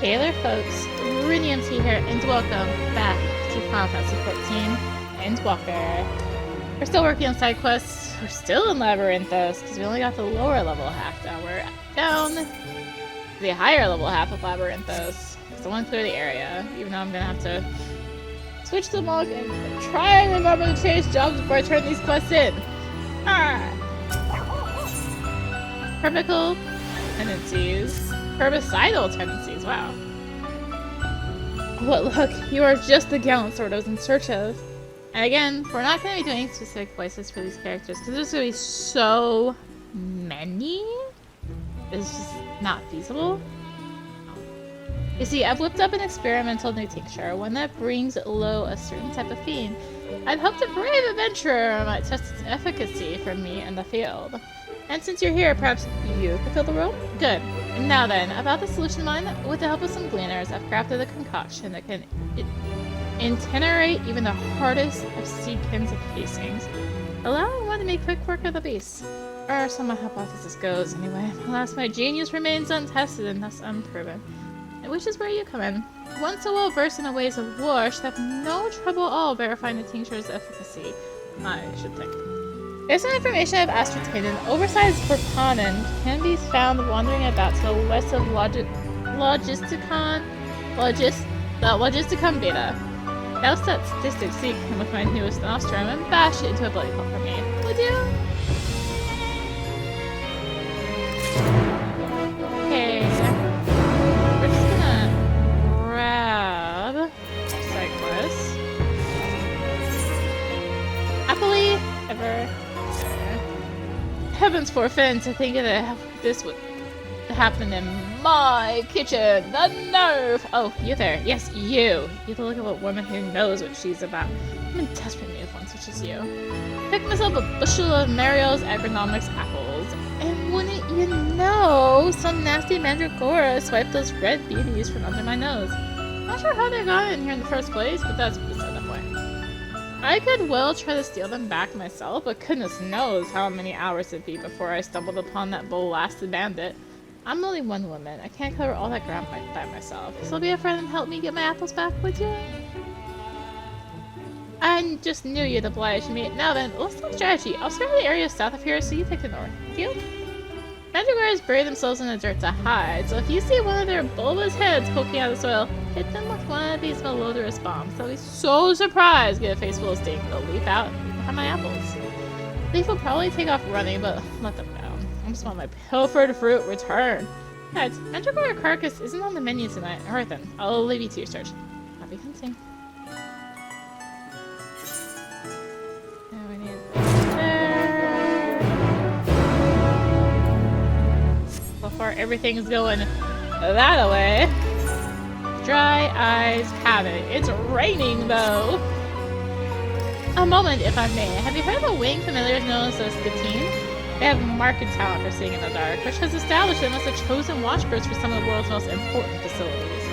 Hey there folks, Rinium T here, and welcome back to Final Fantasy XIV Endwalker. We're still working on side quests. We're still in Labyrinthos, because we only got the lower level half down. We're down the higher level half of Labyrinthos. So I want to clear the area, even though I'm going to have to switch the monk and try and remember to change jobs before I turn these quests in. Herbical tendencies. Herbicidal tendencies, wow. What luck, you are just the gallant sort I was in search of. And again, we're not going to be doing specific voices for these characters because there's going to be so many. It's just not feasible. You see, I've whipped up an experimental new tincture, one that brings low a certain type of fiend. I'd hoped a brave adventurer might test its efficacy for me in the field. And since you're here, perhaps you could fill the role? Good. Now then, about the solution line, with the help of some gleaners, I've crafted a concoction that can incinerate even the hardest of seedkins and casings, allowing one to make quick work of the beast. Or so my hypothesis goes, anyway. Alas, my genius remains untested and thus unproven. Which is where you come in. Once so well versed in the ways of war, should have no trouble at all verifying the tincture's efficacy, I should think. Based on information I've ascertained, an oversized Verpanen can be found wandering about to the west of Logisticon Beta. Now set statistics seek him with my newest nostrum and bash it into a bloody pulp for me. Would you? Okay. We're just gonna grab side quest. Happily ever. Heavens forfend to think that this would happen in my kitchen. The nerve! Oh, you there. Yes, you. You look at a woman who knows what she's about. I'm in desperate need of one such as you. Picked myself a bushel of Mario's agronomics apples. And wouldn't you know, some nasty mandragora swiped those red beauties from under my nose. Not sure how they got in here in the first place, but that's beside the point. I could well try to steal them back myself, but goodness knows how many hours it'd be before I stumbled upon that blasted bandit. I'm only one woman. I can't cover all that ground by myself. So be a friend and help me get my apples back, would you? I just knew you'd oblige me. Now then, let's talk strategy. I'll start with the area south of here, so you take the north. Deal? Mandragoras bury themselves in the dirt to hide, so if you see one of their bulbous heads poking out of the soil, hit them with one of these malodorous bombs. They'll be so surprised, get a face full of stink, they'll leap out and leave behind my apples. Leaf will probably take off running, but let them go. I just want my pilfered fruit returned. Heads, Mandragora carcass isn't on the menu tonight. Alright then, I'll leave you to your search. Happy hunting. Now we need there. So far everything's going that way. Dry eyes have it. It's raining though. A moment, if I may. Have you heard of the winged familiars known as the Skatine? They have marked talent for seeing in the dark, which has established them as the chosen watchbirds for some of the world's most important facilities.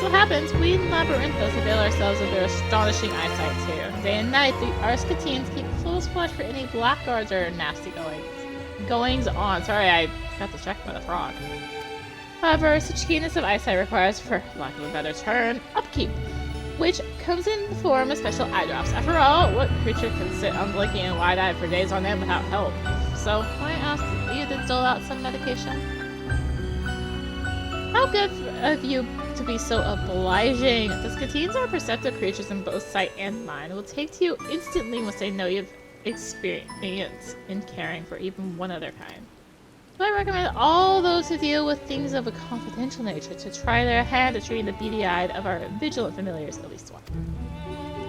So it happens, we in Labyrinthos avail ourselves of their astonishing eyesight too. Day and night, our Skatines keep close watch for any blackguards or nasty goings on. Sorry, I got distracted by the frog. However, such keenness of eyesight requires, for lack of a better term, upkeep, which comes in the form of special eye drops. After all, what creature can sit unblinking and wide-eyed for days on end without help? So, I asked you to dole out some medication. How good of you to be so obliging. The Skatines are perceptive creatures in both sight and mind. Will take to you instantly once they know you have experience in caring for even one of their kind. So I recommend all those who deal with things of a confidential nature to try their hand at treating the beady-eyed of our vigilant familiars, at least one.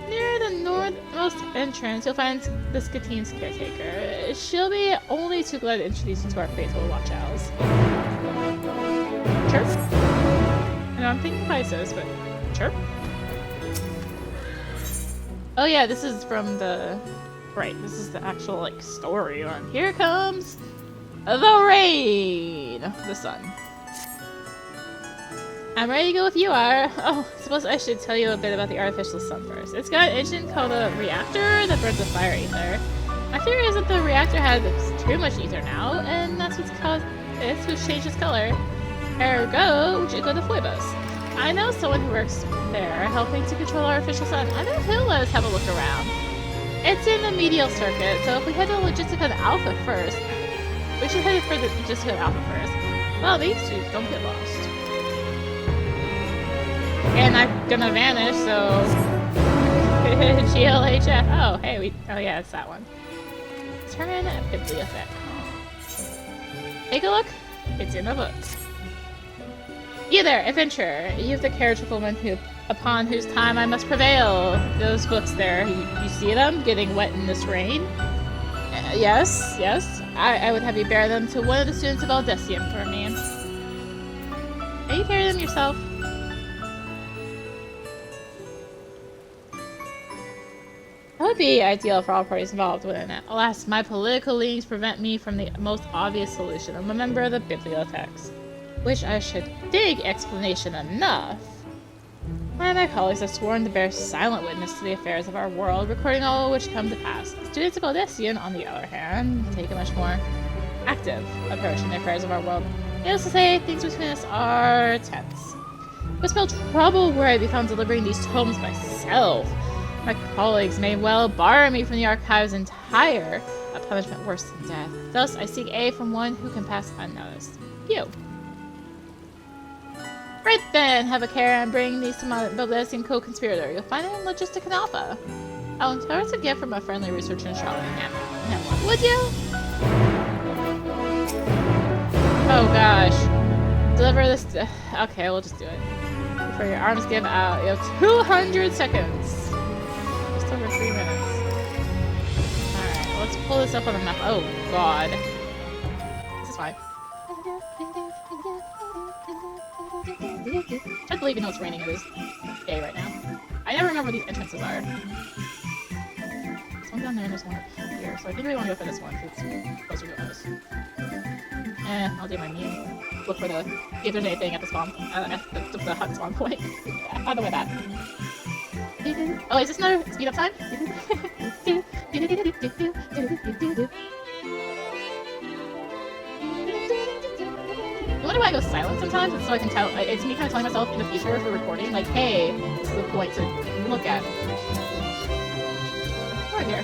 Near the northmost entrance, you'll find the Skatine's caretaker. She'll be only too glad to introduce you to our faithful watch owls. Chirp. And I'm thinking Lysos, but chirp. Oh yeah, this is from the... Right, this is the actual, like, story on. Here comes the rain! The sun. I'm ready to go if you are. Oh, I suppose I should tell you a bit about the artificial sun first. It's got an engine called a reactor that burns a fire ether. My theory is that the reactor has too much ether now, and that's what's caused it to change its color. Ergo, Jico the Phoebus. I know someone who works there, helping to control our official sun. I know he'll let us have a look around. It's in the medial circuit, so if we head to Logisticon Alpha first, we should head for the Logisticon Alpha first. Well, these two don't get lost. And I'm gonna vanish, so GLHF. Oh, hey, oh yeah, it's that one. Turn Bibliothek. Take a look. It's in the books. You there, adventurer. You have the carriage of a woman upon whose time I must prevail. Those books there, you see them getting wet in this rain? Yes. I would have you bear them to one of the students of Aldesium for me. Can you carry them yourself? That would be ideal for all parties involved, wouldn't it? Alas, my political leanings prevent me from the most obvious solution. I'm a member of the Bibliotheques, which I should think explanation enough. I and my colleagues have sworn to bear silent witness to the affairs of our world, recording all which come to pass. The students of Aldesian, on the other hand, take a much more active approach in the affairs of our world. Needless to say, things between us are tense. I would spell trouble were I be found delivering these tomes myself. My colleagues may well bar me from the archives entire, a punishment worse than death. Thus, I seek aid from one who can pass unnoticed. You. Right then, have a care and bring these to my Baldessian co-conspirator. You'll find it in Logisticon Alpha. I'll tell her to get from a friendly researcher in Charlotte. Would you? Oh gosh. Deliver this to... Okay, we'll just do it. Before your arms give out, you have 200 seconds. Just over 3 minutes. Alright, let's pull this up on the map. Oh god. This is fine. I believe you know it's raining. It is day right now. I never remember where these entrances are. There's one down there and there's one up here. So I think we want to go for this one because it's closer to us. I'll do my mean. Look for the... See if there's anything at the spawn... at the hut spawn point. Out the way back. Oh, is this another speed up time? You wonder why I go silent sometimes? It's so I can tell. It's me kind of telling myself in the future for recording, like, hey, this is the point to look at. Right here.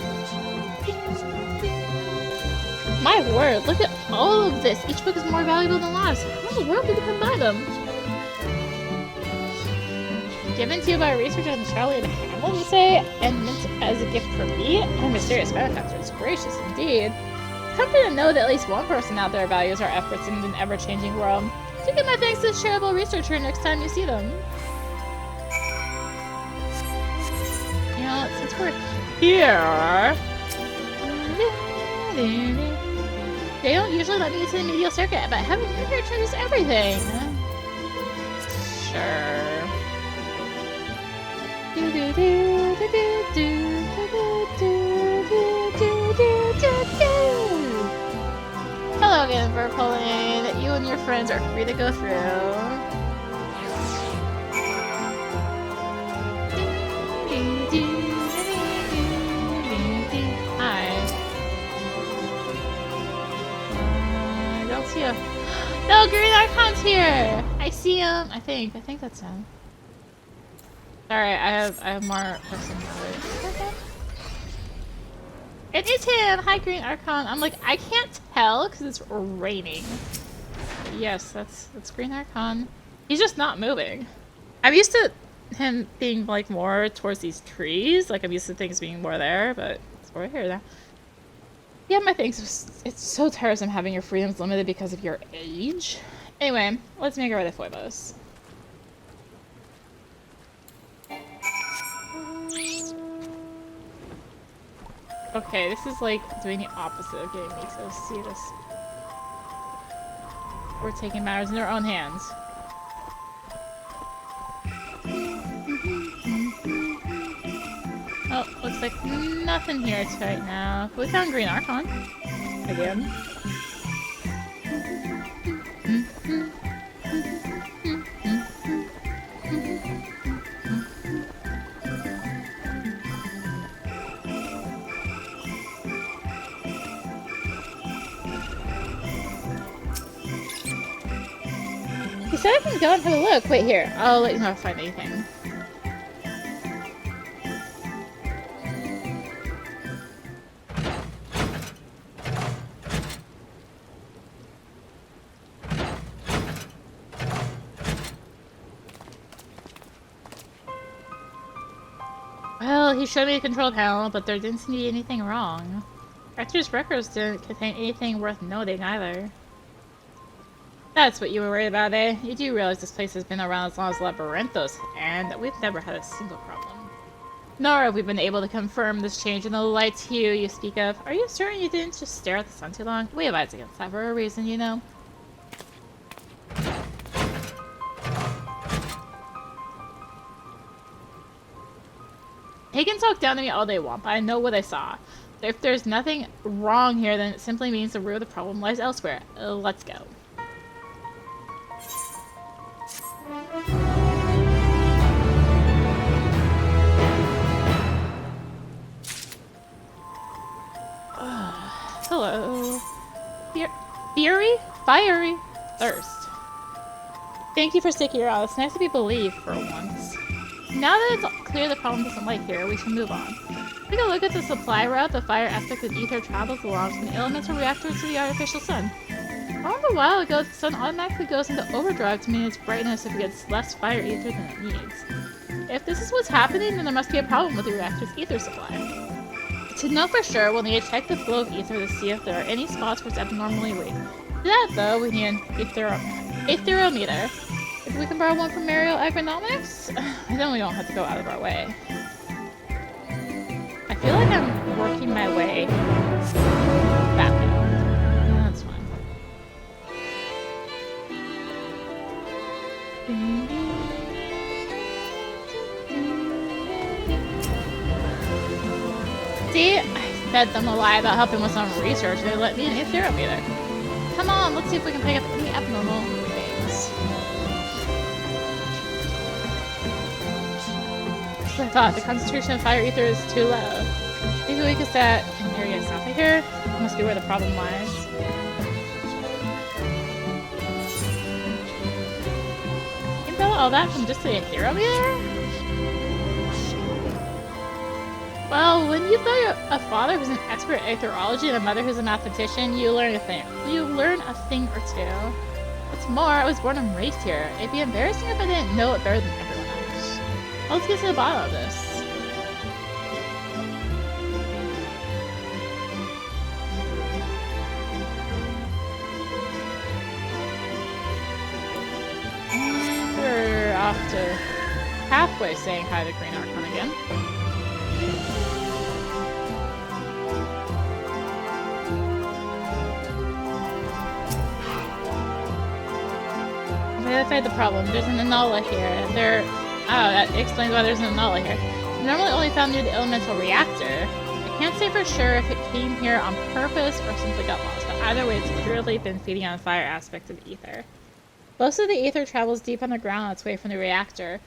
My word, look at all of this. Each book is more valuable than last. How in the world did you combine them? Given to you by a researcher in Charlie and Hamill, you say, and meant as a gift for me? A mysterious benefactor is gracious indeed. Comfort to know that at least one person out there values our efforts in an ever-changing world. Do give my thanks to the charitable researcher next time you see them. You know, since we're here... They don't usually let me into the medial circuit, but having you here changes everything. Sure. Hello again, Verpolin. You and your friends are free to go through. Hi. I don't see him. No, Green Archon's here! I see him. I think that's him. Alright, I have more questions. It is him! Hi, Green Archon. I'm like, I can't tell because it's raining. But yes, that's Green Archon. He's just not moving. I'm used to him being like more towards these trees. Like I'm used to things being more there, but it's over here now. Yeah, my things. It's so tiresome having your freedoms limited because of your age. Anyway, let's make our way to Phobos. Okay, this is like doing the opposite of getting me to see this. We're taking matters in our own hands. Oh, looks like nothing here right now. We found Green Archon. Again. He said I can can go and have a look. Wait here. I'll let you know if I find anything. Well, he showed me a control panel, but there didn't seem to be anything wrong. Rector's records didn't contain anything worth noting either. That's what you were worried about, eh? You do realize this place has been around as long as Labyrinthos, and that we've never had a single problem. Nor have we been able to confirm this change in the light hue you speak of. Are you certain you didn't just stare at the sun too long? We advise against that for a reason, you know. He can talk down to me all they want, but I know what I saw. If there's nothing wrong here, then it simply means the root of the problem lies elsewhere. Let's go. Hello. Fiery thirst. Thank you for sticking around. It's nice to be believed for once. Now that it's clear the problem doesn't lie here, we can move on. Take a look at the supply route the fire aspect of ether travels along from the elemental reactor to the artificial sun. Around a while ago, the sun automatically goes into overdrive to mean its brightness if it gets less fire ether than it needs. If this is what's happening, then there must be a problem with the reactor's ether supply. To know for sure, we'll need to check the flow of ether to see if there are any spots where it's abnormally weak. To that, though, we need an aetherometer. If we can borrow one from Mario Agronomics, then we don't have to go out of our way. I feel like I'm working my way back now. That's fine. See? I fed them a lie about helping with some research and they let me in aetherometer. Come on, let's see if we can pick up any abnormal things. As I thought, the concentration of fire ether is too low. Maybe we could set an area south of here. Must be where the problem lies. You can tell all that from just the aetherometer? Well, when you've got a father who's an expert at aetherology and a mother who's a mathematician, you learn a thing. or two. What's more, I was born and raised here. It'd be embarrassing if I didn't know it better than everyone else. Let's get to the bottom of this. And we're off to halfway saying hi to Green Archon again. We identified the problem. There's an anola here. Oh, that explains why there's an anola here. Normally only found near the elemental reactor. I can't say for sure if it came here on purpose or simply got lost, but either way it's clearly been feeding on the fire aspect of ether. Most of the ether travels deep underground on its way from the reactor,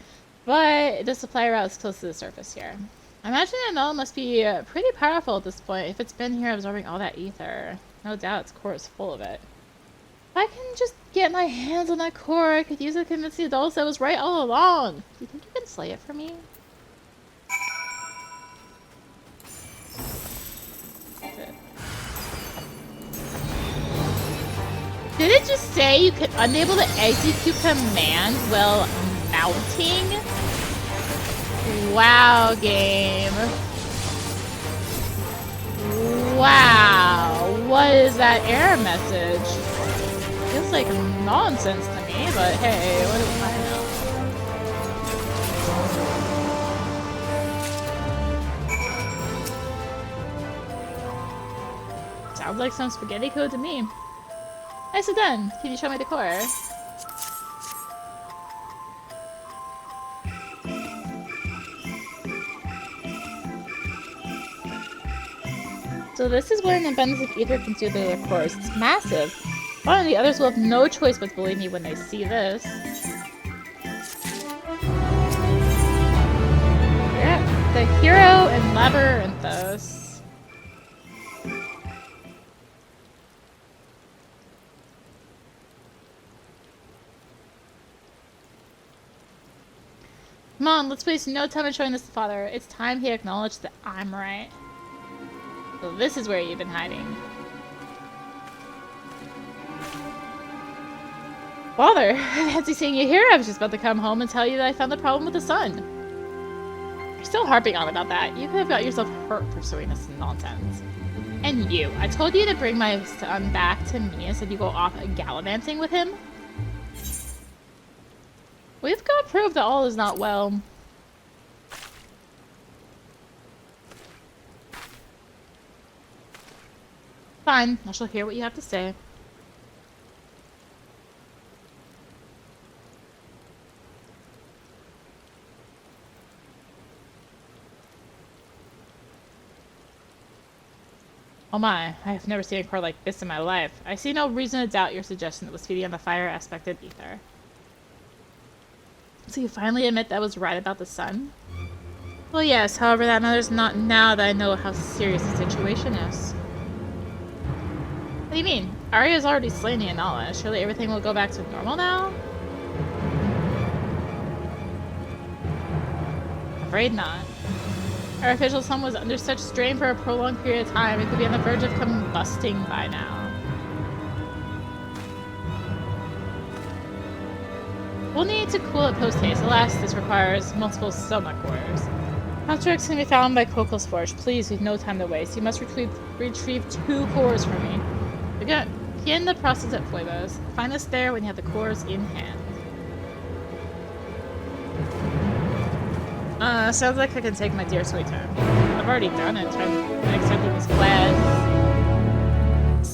but the supply route is close to the surface here. I imagine the anola must be pretty powerful at this point if it's been here absorbing all that ether. No doubt its core is full of it. If I can just get my hands on that core, I could use it to convince the adults I was right all along. Do you think you can slay it for me? That's it. Did it just say you could unable to execute commands while mounting? Wow, game. Wow. What is that error message? Feels like nonsense to me, but hey, what do I know? Sounds like some spaghetti code to me. Nicely done. Can you show me the core? So this is what an abundance of ether can do to their cores. It's massive. One of the others will have no choice but to believe me when they see this. Yeah, the hero and Labyrinthos. Come on, let's waste no time in showing this to Father. It's time he acknowledged that I'm right. So this is where you've been hiding. Father, I fancy seeing you here. I was just about to come home and tell you that I found the problem with the sun. You're still harping on about that. You could have got yourself hurt pursuing this nonsense. And you, I told you to bring my son back to me instead you go off gallivanting with him. We've got proof that all is not well. Fine, I shall hear what you have to say. Oh my, I have never seen a car like this in my life. I see no reason to doubt your suggestion that was feeding on the fire aspect of ether. So you finally admit that I was right about the sun? Well, yes, however, that matters not now that I know how serious the situation is. What do you mean? Arya's already slain the Anala. Surely everything will go back to normal now? Afraid not. Our official son was under such strain for a prolonged period of time, it could be on the verge of combusting by now. We'll need to cool it post-haste. Alas, this requires multiple stomach cores. Constructs can be found by Kokol's Forge. Please, we've no time to waste. You must retrieve 2 cores for me. Begin the process at Fuebos. Find us there when you have the cores in hand. Sounds like I can take my dear sweet time. I've already done it, accepting this quest.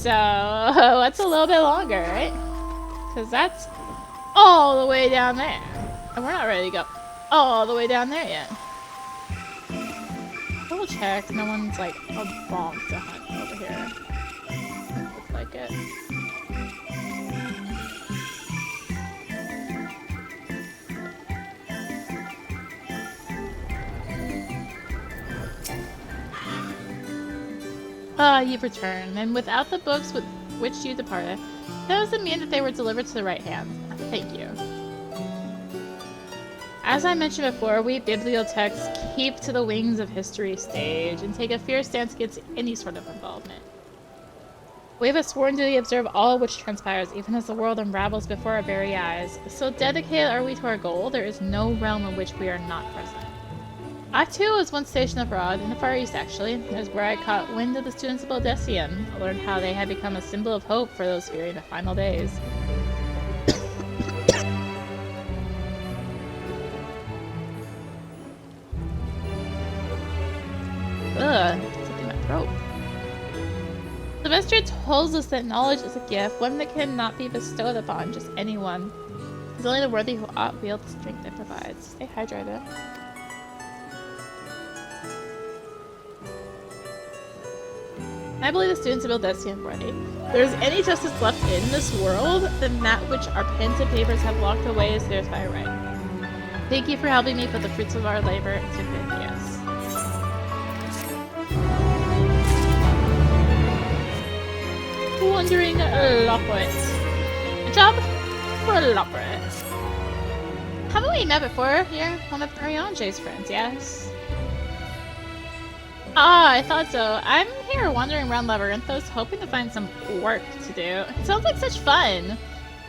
So, that's a little bit longer, right? Because that's all the way down there. And we're not ready to go all the way down there yet. Double check, no one's like a bomb to hunt over here. Looks like it. Ah, you've returned, and without the books with which you departed, that doesn't mean that they were delivered to the right hand. Thank you. As I mentioned before, we bibliotheques keep to the wings of history stage and take a fierce stance against any sort of involvement. We have a sworn duty to observe all which transpires, even as the world unravels before our very eyes. So dedicated are we to our goal, there is no realm in which we are not present. I too was once stationed abroad, in the Far East actually. It was where I caught wind of the students of Odessium. I learned how they had become a symbol of hope for those fearing the final days. Ugh, something in my throat. Sylvester tells us that knowledge is a gift, one that cannot be bestowed upon just anyone. It's only the worthy who ought wield the strength it provides. Stay hydrated. I believe the students of Odessium worthy. If there is any justice left in this world, then that which our pens and papers have locked away is theirs by right. Thank you for helping me put the fruits of our labor into good use. Wandering Lockwood. Good job for Lockwood. Haven't we met before? You're one of Arianje's friends, yes? Ah, I thought so. I'm here wandering around Labyrinthos, hoping to find some work to do. It sounds like such fun.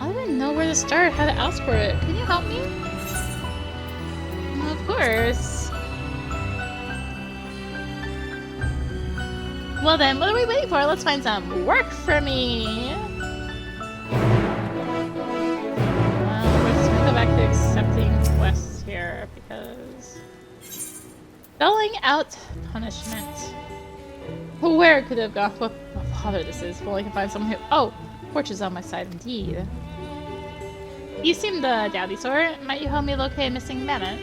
I don't even know where to start, how to ask for it. Can you help me? Of course. Well then, what are we waiting for? Let's find some work for me. Well, we're just gonna go back to accepting quests here because spelling out punishment. Where could have gone? What bother this is? Well, I can find someone who. Oh, Fortune's on my side indeed. You seem the dowdy sort. Might you help me locate a missing mammoth?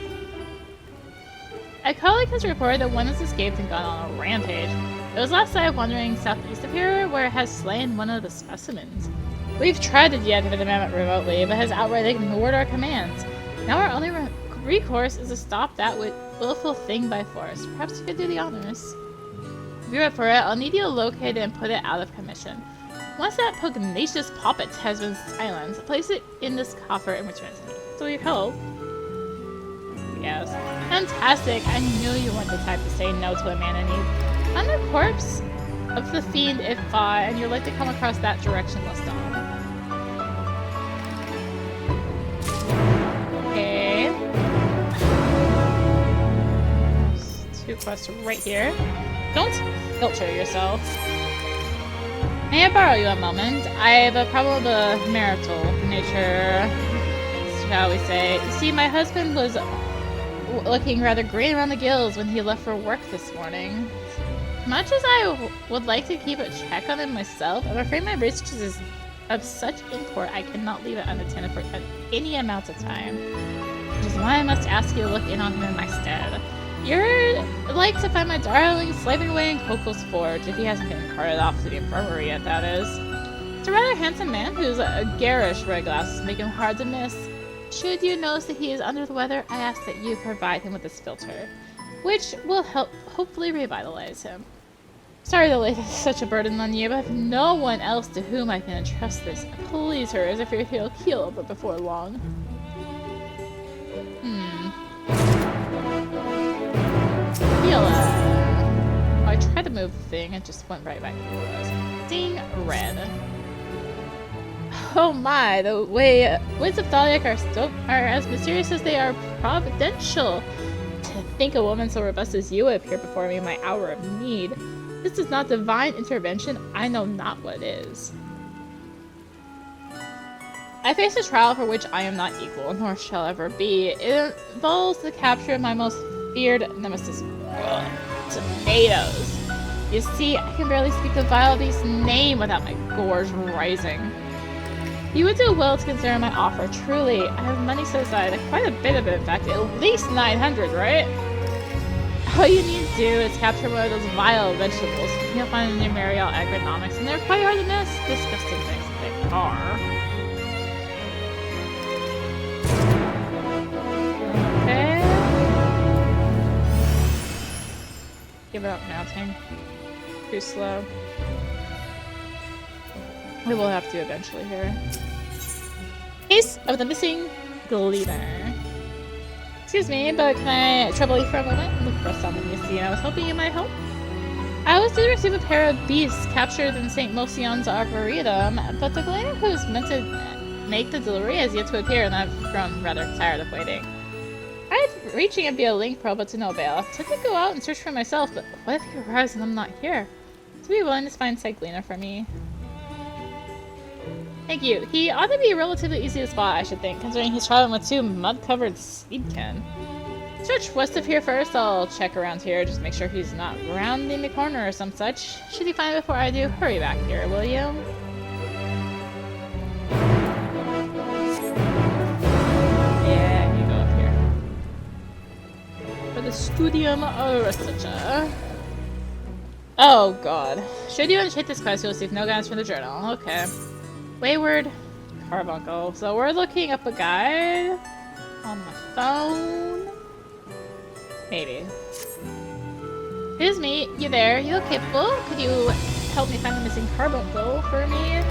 A colleague has reported that one has escaped and gone on a rampage. It was last sighted wandering southeast of here, where it has slain one of the specimens. We've tried to deactivate the mammoth remotely, but has outright ignored our commands. Now our only recourse is to stop that willful thing by force. Perhaps you could do the honors. If you're up for it, I'll need you to locate it and put it out of commission. Once that pugnacious poppet has been silenced, place it in this coffer and return it to me. So your help? Yes. Fantastic! I knew you weren't the type to say no to a man in need. Find the corpse of the fiend if and you're likely to come across that directionless dog. Okay. There's 2 quests right here. Don't filter yourself. May I borrow you a moment? I have a problem of a marital nature, shall we say. You see, my husband was looking rather green around the gills when he left for work this morning. Much as I would like to keep a check on him myself, I'm afraid my research is of such import I cannot leave it unattended for any amount of time. Which is why I must ask you to look in on him in my stead. You're like to find my darling slaving away in Coco's Forge, if he hasn't been carted off to the infirmary yet, that is. It's a rather handsome man whose garish red glasses make him hard to miss. Should you notice that he is under the weather, I ask that you provide him with this filter, which will help hopefully revitalize him. Sorry to lay such a burden on you, but I have no one else to whom I can entrust this. Please hurry, as if he'll keel over before long. Oh, I tried to move the thing, it just went right back to where it was. Seeing red. Oh my, the ways of Thaliak are as mysterious as they are providential. To think a woman so robust as you would appear before me in my hour of need. This is not divine intervention, I know not what is. I face a trial for which I am not equal, nor shall ever be. It involves the capture of my most feared nemesis. Ugh, tomatoes. You see, I can barely speak the vile beast's name without my gorge rising. You would do well to consider my offer, truly. I have money set aside, quite a bit of it, in fact, at least 900, right? All you need to do is capture one of those vile vegetables. You'll find in your Mariel agronomics, and they're quite hard to miss. Disgusting things they are. Okay. Give it up, mounting. Too slow. We will have to eventually here. Case of the missing gleaner. Excuse me, but can I trouble you for a moment? Look for something you see. I was hoping you might help. I was due to receive a pair of beasts captured in St. Mosion's Arboretum, but the gleaner who's meant to make the delivery has yet to appear, and I've grown rather tired of waiting. I tried reaching it via link probe, but to no avail. I took to go out and search for myself, but what if he arrives and I'm not here? To be willing to find said gleaner for me. Thank you. He ought to be relatively easy to spot, I should think, considering he's traveling with 2 mud-covered seedkin. Search west of here first. I'll check around here, just make sure he's not rounding the corner or some such. Should he find it before I do, hurry back here, will you? Yeah, you go up here. For the Studium Researcher. Oh god. Should you initiate this quest, you'll receive no guidance from the journal. Okay. Wayward Carbuncle. So we're looking up a guide on my phone. Maybe. Excuse me, you there? You capable? Could you help me find the missing carbuncle for me?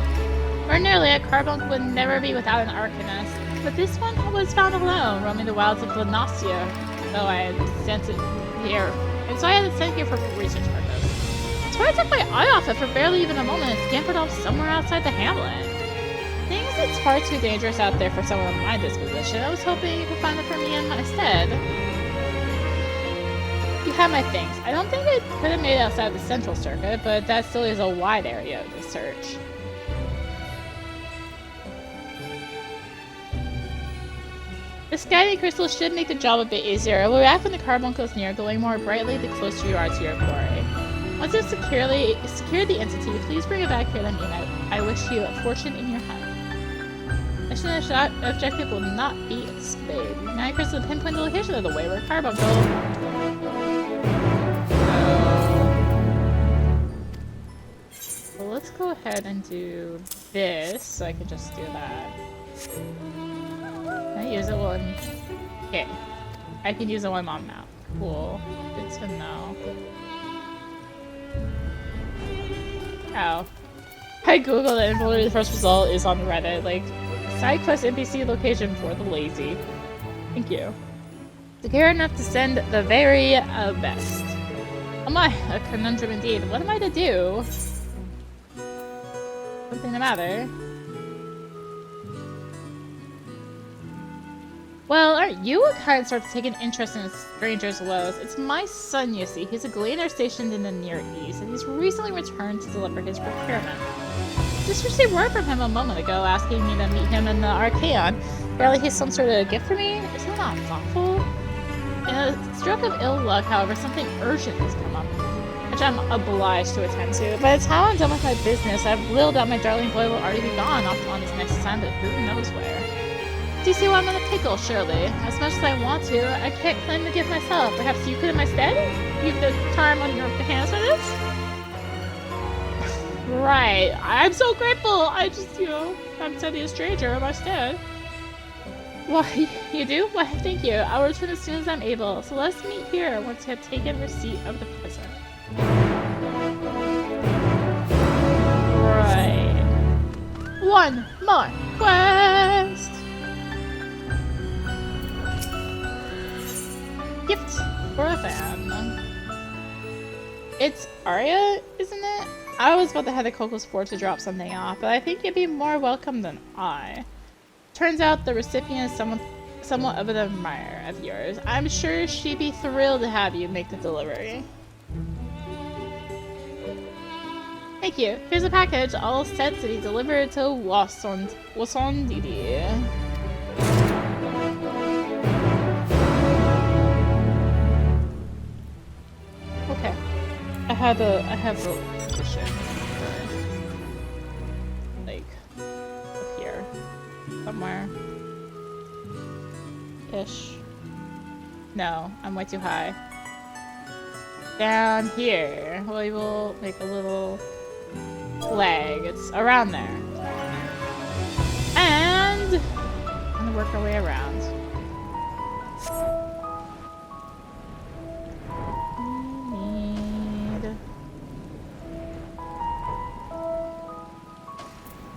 Ordinarily, a carbuncle would never be without an arcanist, but this one was found alone, roaming the wilds of Glanacia. So I had sent it here. And so I had it sent here for research purpose. So I took my eye off it for barely even a moment and scampered off somewhere outside the hamlet. Things it's far too dangerous out there for someone of my disposition. I was hoping you could find it for me in my stead. You have my things. I don't think I could have made it outside the central circuit, but that still is a wide area to search. This guiding crystal should make the job a bit easier. It will react when the carbuncle is near, glowing more brightly the closer you are to your quarry. Once you've secured the entity, please bring it back here to me. I wish you a fortune in your hunt. Mission objective will not be displayed. Now you crystal pinpoint the location of the Wayward Carbuncle. Well, let's go ahead and do this, so I can just do that. Can I use it one? Okay. I can use it one on map. Cool. Good to know. Oh. I googled it and literally the first result is on Reddit. Like, side quest NPC location for the lazy. Thank you. Care enough to send the very best. Oh my, a conundrum indeed. What am I to do? Something the matter. Well, aren't you a kind sort to take an interest in a stranger's woes? It's my son, you see. He's a gleaner stationed in the Near East, and he's recently returned to deliver his procurement. Just received word from him a moment ago, asking me to meet him in the Archaeon. Apparently he's some sort of gift for me? Is that not thoughtful? In a stroke of ill luck, however, something urgent has come up, which I'm obliged to attend to. By the time I'm done with my business, I've willed out my darling boy will already be gone off on his next assignment, who knows where. Do you see why I'm in a pickle, surely? As much as I want to, I can't claim the gift myself. Perhaps you could in my stead? You've the time on your hands for this? Right. I'm so grateful. I just, I'm sending a stranger in my stead. Why, you do? Why, thank you. I'll return as soon as I'm able. So let's meet here once you have taken receipt of the present. Right. One more quest! Gift for a fan. It's Arya, isn't it? I was about to have the Coco's Fort to drop something off, but I think you'd be more welcome than I. Turns out the recipient is somewhat of an admirer of yours. I'm sure she'd be thrilled to have you make the delivery. Thank you. Here's a package, all set to be delivered to Wasondidi. Okay. I have a position for, like, up here. Somewhere. Ish. No, I'm way too high. Down here. We will make a little flag. It's around there. And I'm gonna work our way around.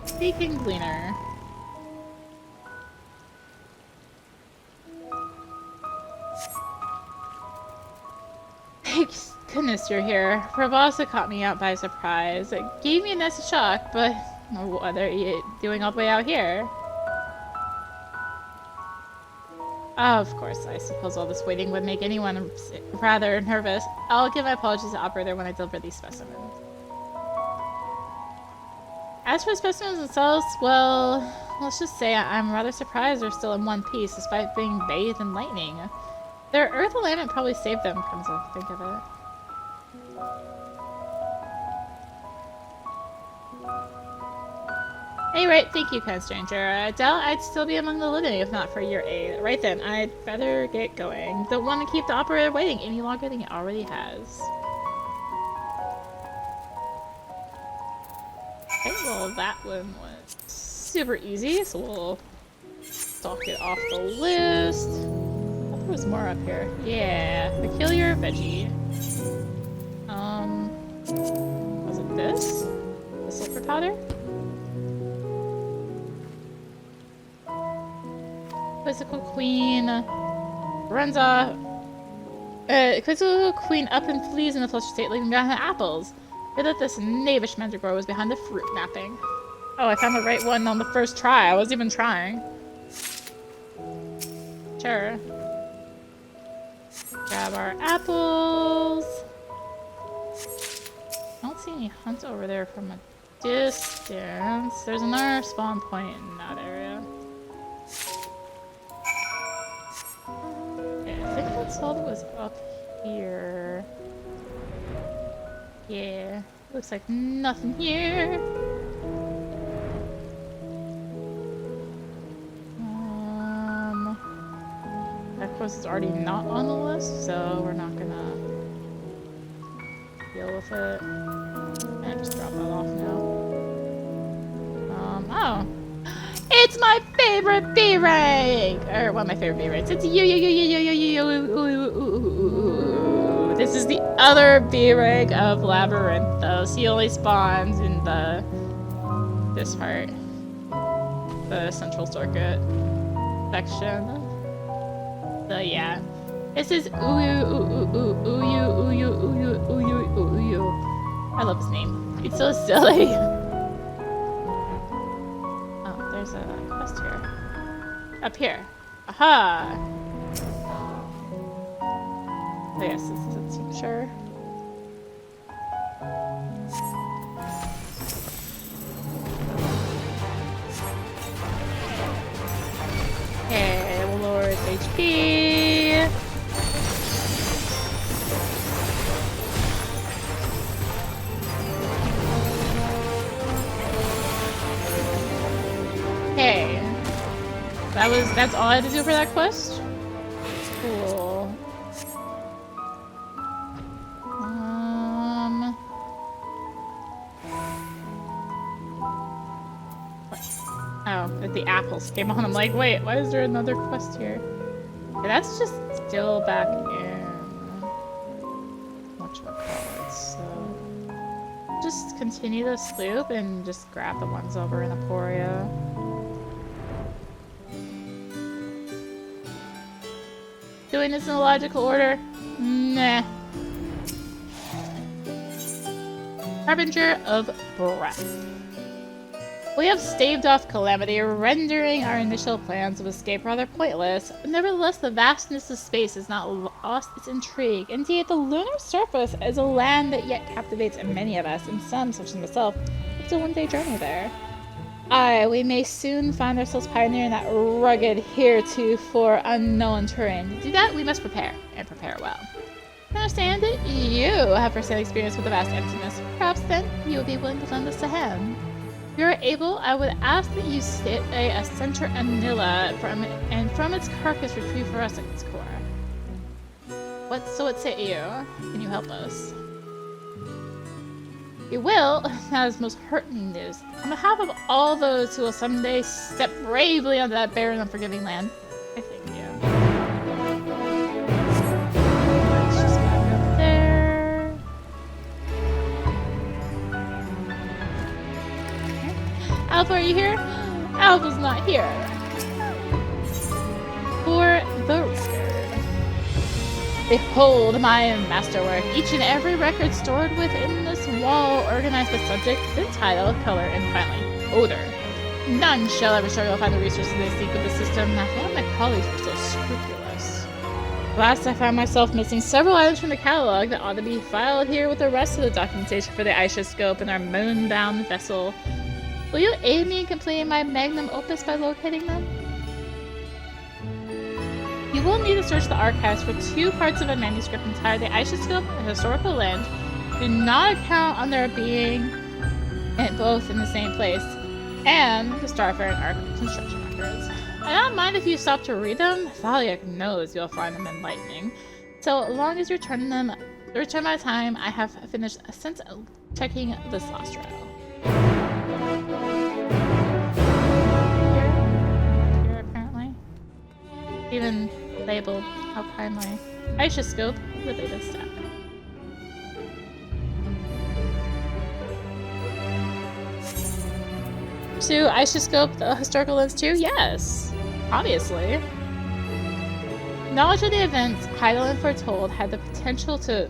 Speaking Gleaner. Thank goodness you're here. Pravasa caught me out by surprise. It gave me a nasty shock, but what are you doing all the way out here? Of course, I suppose all this waiting would make anyone rather nervous. I'll give my apologies to the operator when I deliver these specimens. As for the specimens themselves, well, let's just say I'm rather surprised they're still in one piece despite being bathed in lightning. Their earth alignment probably saved them, comes to think of it. Anyway, thank you, kind stranger. I doubt I'd still be among the living if not for your aid. Right then, I'd better get going. Don't want to keep the operator waiting any longer than he already has. Okay, well that one was super easy, so we'll stalk it off the list. I thought there was more up here. Yeah, peculiar veggie. Was it this? The sulfur powder? Quizzical Queen runs off. Quizzical Queen up and flees in the flesh state, leaving behind the apples. Heard that this knavish mandragora was behind the fruit napping. Oh, I found the right one on the first try. I wasn't even trying. Sure. Grab our apples. I don't see any hunts over there from a distance. There's another spawn point in that area. Okay, I think that's all that was up here. Yeah, looks like nothing here. Of course, it's already not on the list, so we're not gonna deal with it. And just drop that off now. Oh. It's my favorite B rank! Or one of my favorite B ranks. It's you. This is the other B rank of Labyrinthos. He only spawns in this part. The central circuit section. So yeah. This is Uyu. I love his name. It's so silly. Oh, there's a quest here. Up here. Aha! Oh yes, this is a teacher. Okay, we'll lower its HP. Okay. That's all I had to do for that quest? Cool. Oh, the apples came on. I'm like, wait, why is there another quest here? Okay, that's just still back in whatchamacallit, so just continue this loop and just grab the ones over in Aporia. Doing this in a logical order? Nah. Harbinger of Breath. We have staved off calamity, rendering our initial plans of escape rather pointless. Nevertheless, the vastness of space has not lost its intrigue. Indeed, the lunar surface is a land that yet captivates many of us, and some, such as myself, it's a one-day journey there. Aye, we may soon find ourselves pioneering that rugged, heretofore unknown terrain. To do that, we must prepare, and prepare well. I understand that you have first-hand experience with the vast emptiness. Perhaps then you will be willing to lend us a hand. If you are able, I would ask that you sit a center anilla from its carcass retrieve for us at its core. What say you? Can you help us? You will? That is most heartening news. On behalf of all those who will someday step bravely onto that barren, unforgiving land, I thank you. Let's just back up there. Alpha, are you here? Alpha's not here. For the record. Behold my masterwork. Each and every record stored within this wall, organized by subject, then title, color, and finally, odor. None shall ever struggle to find the resources they seek with the system. Not one of my colleagues were so scrupulous. Last, I found myself missing several items from the catalog that ought to be filed here with the rest of the documentation for the Ishascope and our moon-bound vessel. Will you aid me in completing my magnum opus by locating them? You will need to search the archives for two parts of a manuscript entitled The Ishascope and Historical Lens. Do not account on their being both in the same place, and the Starfaring Arc construction records. I don't mind if you stop to read them. Thaliak knows you'll find them enlightening. So long as you return them, return by the time I have finished since checking this last row. Here apparently. Even labeled how kindly. Ishascope, the latest step. To Ishascope, the historical lens too? Yes, obviously. Knowledge of the events Heidelin foretold had the potential to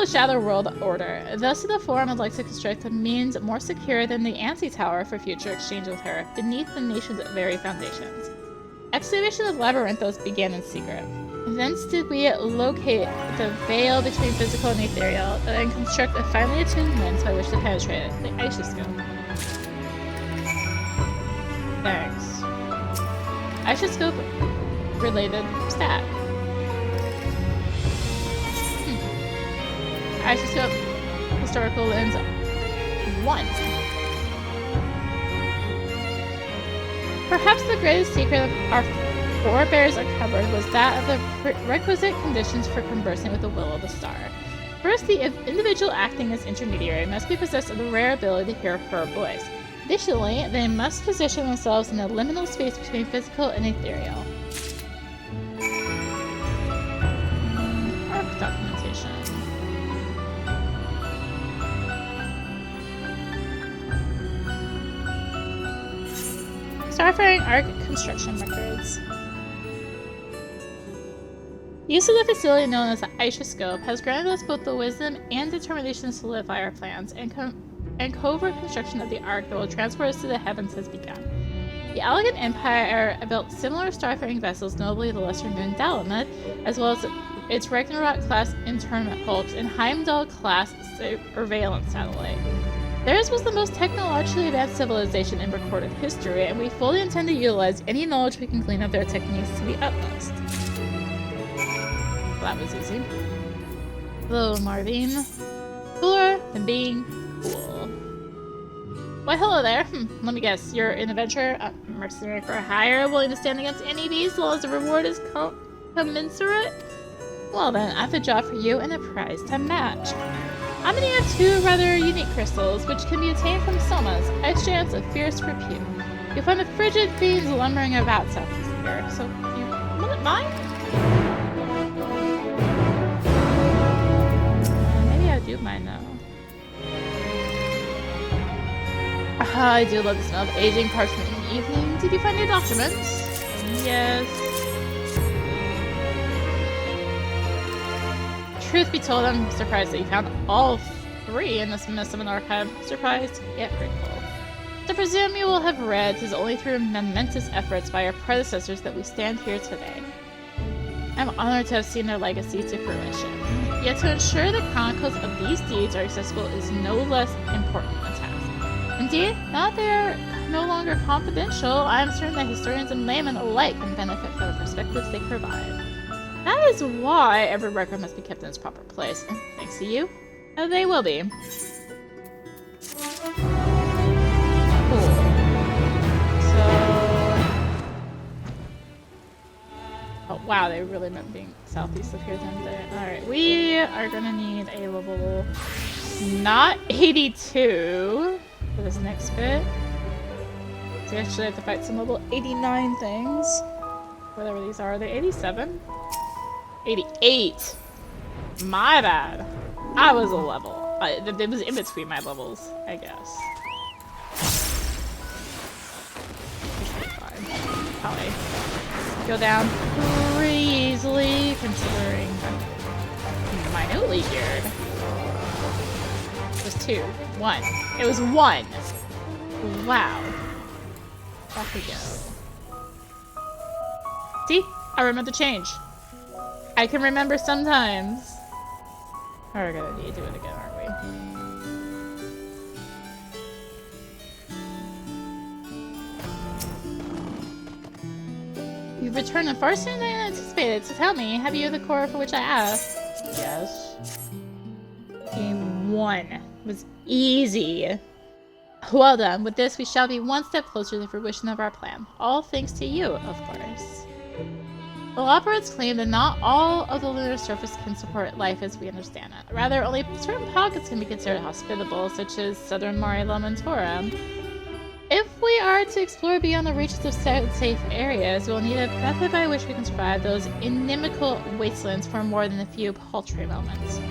shatter world order. Thus, in the form, I'd like to construct a means more secure than the Anti-Tower for future exchange with her, beneath the nation's very foundations. Excavation of Labyrinthos began in secret. Thence did we locate the veil between physical and ethereal, and construct a finely attuned lens by which to penetrate it, the Ishascope. Thanks. Ishascope related stat. Ishascope historical lens 1. Perhaps the greatest secret of our forebears uncovered was that of the requisite conditions for conversing with the will of the star. First, the individual acting as intermediary must be possessed of the rare ability to hear her voice. Additionally, they must position themselves in the liminal space between physical and ethereal. Arc documentation. Starfaring Arc construction records. Use of the facility known as the Isoscope has granted us both the wisdom and determination to solidify our plans, and covert construction of the arc that will transport us to the heavens has begun. The Elegant Empire built similar starfaring vessels, notably the Lesser Moon Dalamed, as well as its Ragnarok-class internment hulks and Heimdall-class surveillance satellite. Theirs was the most technologically advanced civilization in recorded history, and we fully intend to utilize any knowledge we can glean of their techniques to the utmost. That was easy. Hello, Marvin. Cooler than being cool. Why, hello there. Let me guess. You're an adventurer, a mercenary for hire, willing to stand against any beast as long as the reward is commensurate? Well then, I have a job for you and a prize to match. I'm in need of two rather unique crystals, which can be obtained from Soma's, ice giants of fierce repute. You'll find the frigid fiends lumbering about southeast here, so you want it mine? Maybe I do mine though. I do love the smell of aging parchment in the evening. Did you find your documents? Yes. Truth be told, I'm surprised that you found all three in this mess of an archive. Surprised, yet grateful. To presume you will have read, 'tis only through momentous efforts by our predecessors that we stand here today. I'm honored to have seen their legacy to fruition. Yet to ensure the chronicles of these deeds are accessible is no less important a task. Indeed, now that they are no longer confidential, I am certain that historians and laymen alike can benefit from the perspectives they provide. That is why every record must be kept in its proper place, and thanks to you, they will be. Cool. So... Oh, wow, they really meant being southeast of here, didn't they? Alright, we are gonna need a level... not 82 for this next bit. So we actually have to fight some level 89 things. Whatever these are. Are they 87? 88! My bad. I was a level. It was in between my levels, I guess. Fine. Probably go down pretty easily, considering I'm minutely geared. It was 2. 1. It was 1! Wow. Off we go. See? I remember the change. I can remember sometimes. We're gonna need to do it again, aren't we? You've returned far sooner than I anticipated, so tell me, have you the core for which I asked? Yes. Game 1 was easy. Well done. With this, we shall be one step closer to the fruition of our plan. All thanks to you, of course. The Labyrinthos claim that not all of the lunar surface can support life as we understand it. Rather, only certain pockets can be considered hospitable, such as southern Mare Lamentorum. If we are to explore beyond the reaches of safe areas, we will need a method by which we can survive those inimical wastelands for more than a few paltry moments.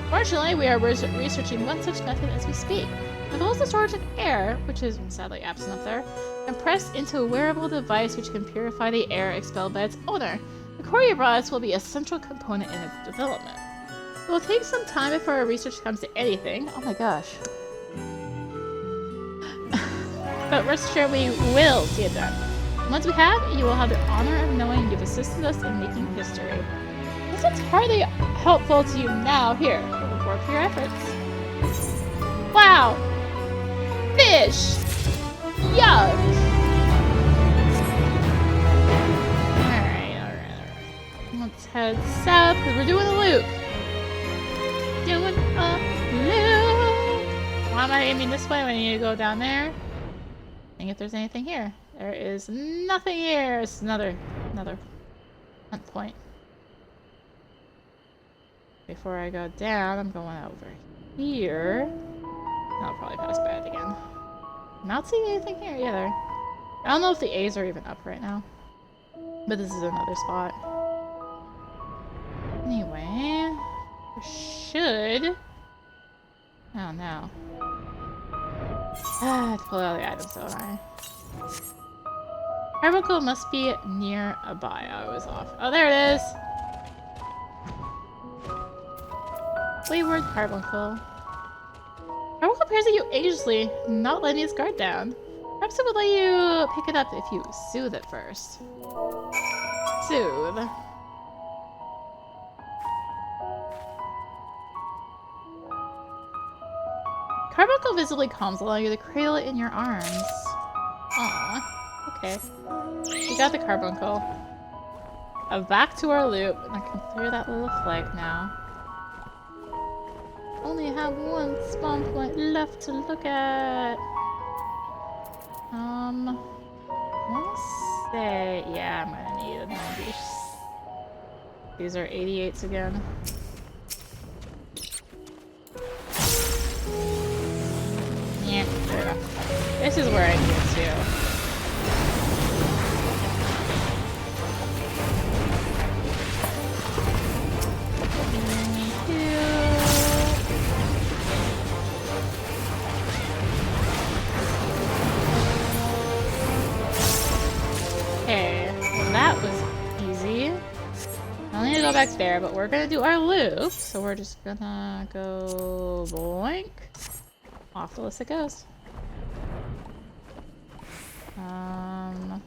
Fortunately, we are researching one such method as we speak. The goal is the storage of air, which is sadly absent up there, compressed into a wearable device which can purify the air expelled by its owner. The core you brought us will be a central component in its development. It will take some time before our research comes to anything. Oh my gosh. But rest assured we will see it done. Once we have, you will have the honor of knowing you've assisted us in making history. This is hardly helpful to you now. Here, reward for your efforts. Wow! Fish! Yuck! Alright. Let's head south, because we're doing a loop. Doing a loop! Why am I aiming this way when I need to go down there? Seeing if there's anything here. There is nothing here. It's another hunt point. Before I go down, I'm going over here. I'll probably pass by it again. I'm not seeing anything here either. I don't know if the A's are even up right now. But this is another spot. Anyway, there should... Oh no. I have to pull out the items, don't I? Carbuncle must be nearby. I was off. Oh, there it is! Wayward Carbuncle. Carbuncle appears at you anxiously, not letting its guard down. Perhaps it would let you pick it up if you soothe it first. Soothe. Carbuncle visibly calms, allowing you to cradle it in your arms. Aw. Okay. We got the Carbuncle. Back to our loop. I can clear that little flag now. Only have one spawn point left to look at. I wanna say, yeah, I'm gonna need a 90. These are 88s again. Yeah, there we go. This is where I need to. Okay, well that was easy. I need to go back there, but we're gonna do our loop, so we're just gonna go boink. Off the list it goes. And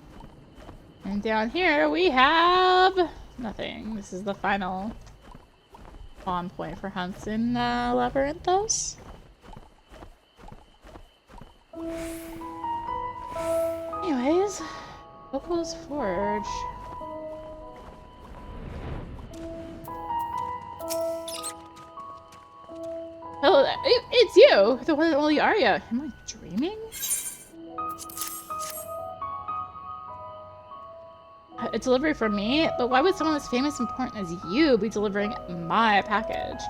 down here we have nothing. This is the final spawn point for hunts in Labyrinthos. Anyways, Local's Forge. Hello, it's you! The one and only Arya. Am I dreaming? A delivery from me? But why would someone as famous and important as you be delivering my package?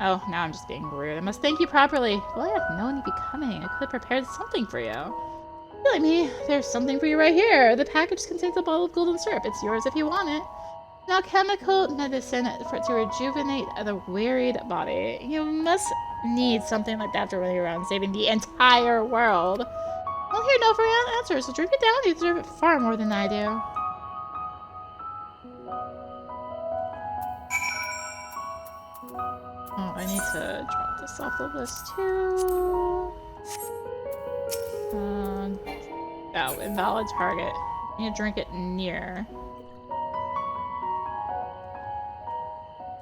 Oh, now I'm just being rude. I must thank you properly. Well, I have known you'd be coming. I could have prepared something for you. Silly me, there's something for you right here. The package contains a bottle of golden syrup. It's yours if you want it. Now, chemical medicine to rejuvenate the wearied body. You must need something like that to run around saving the entire world. Well, hear no further answers, so drink it down. You deserve it far more than I do. Oh, I need to drop this off the list too. Oh, invalid target. I need to drink it near.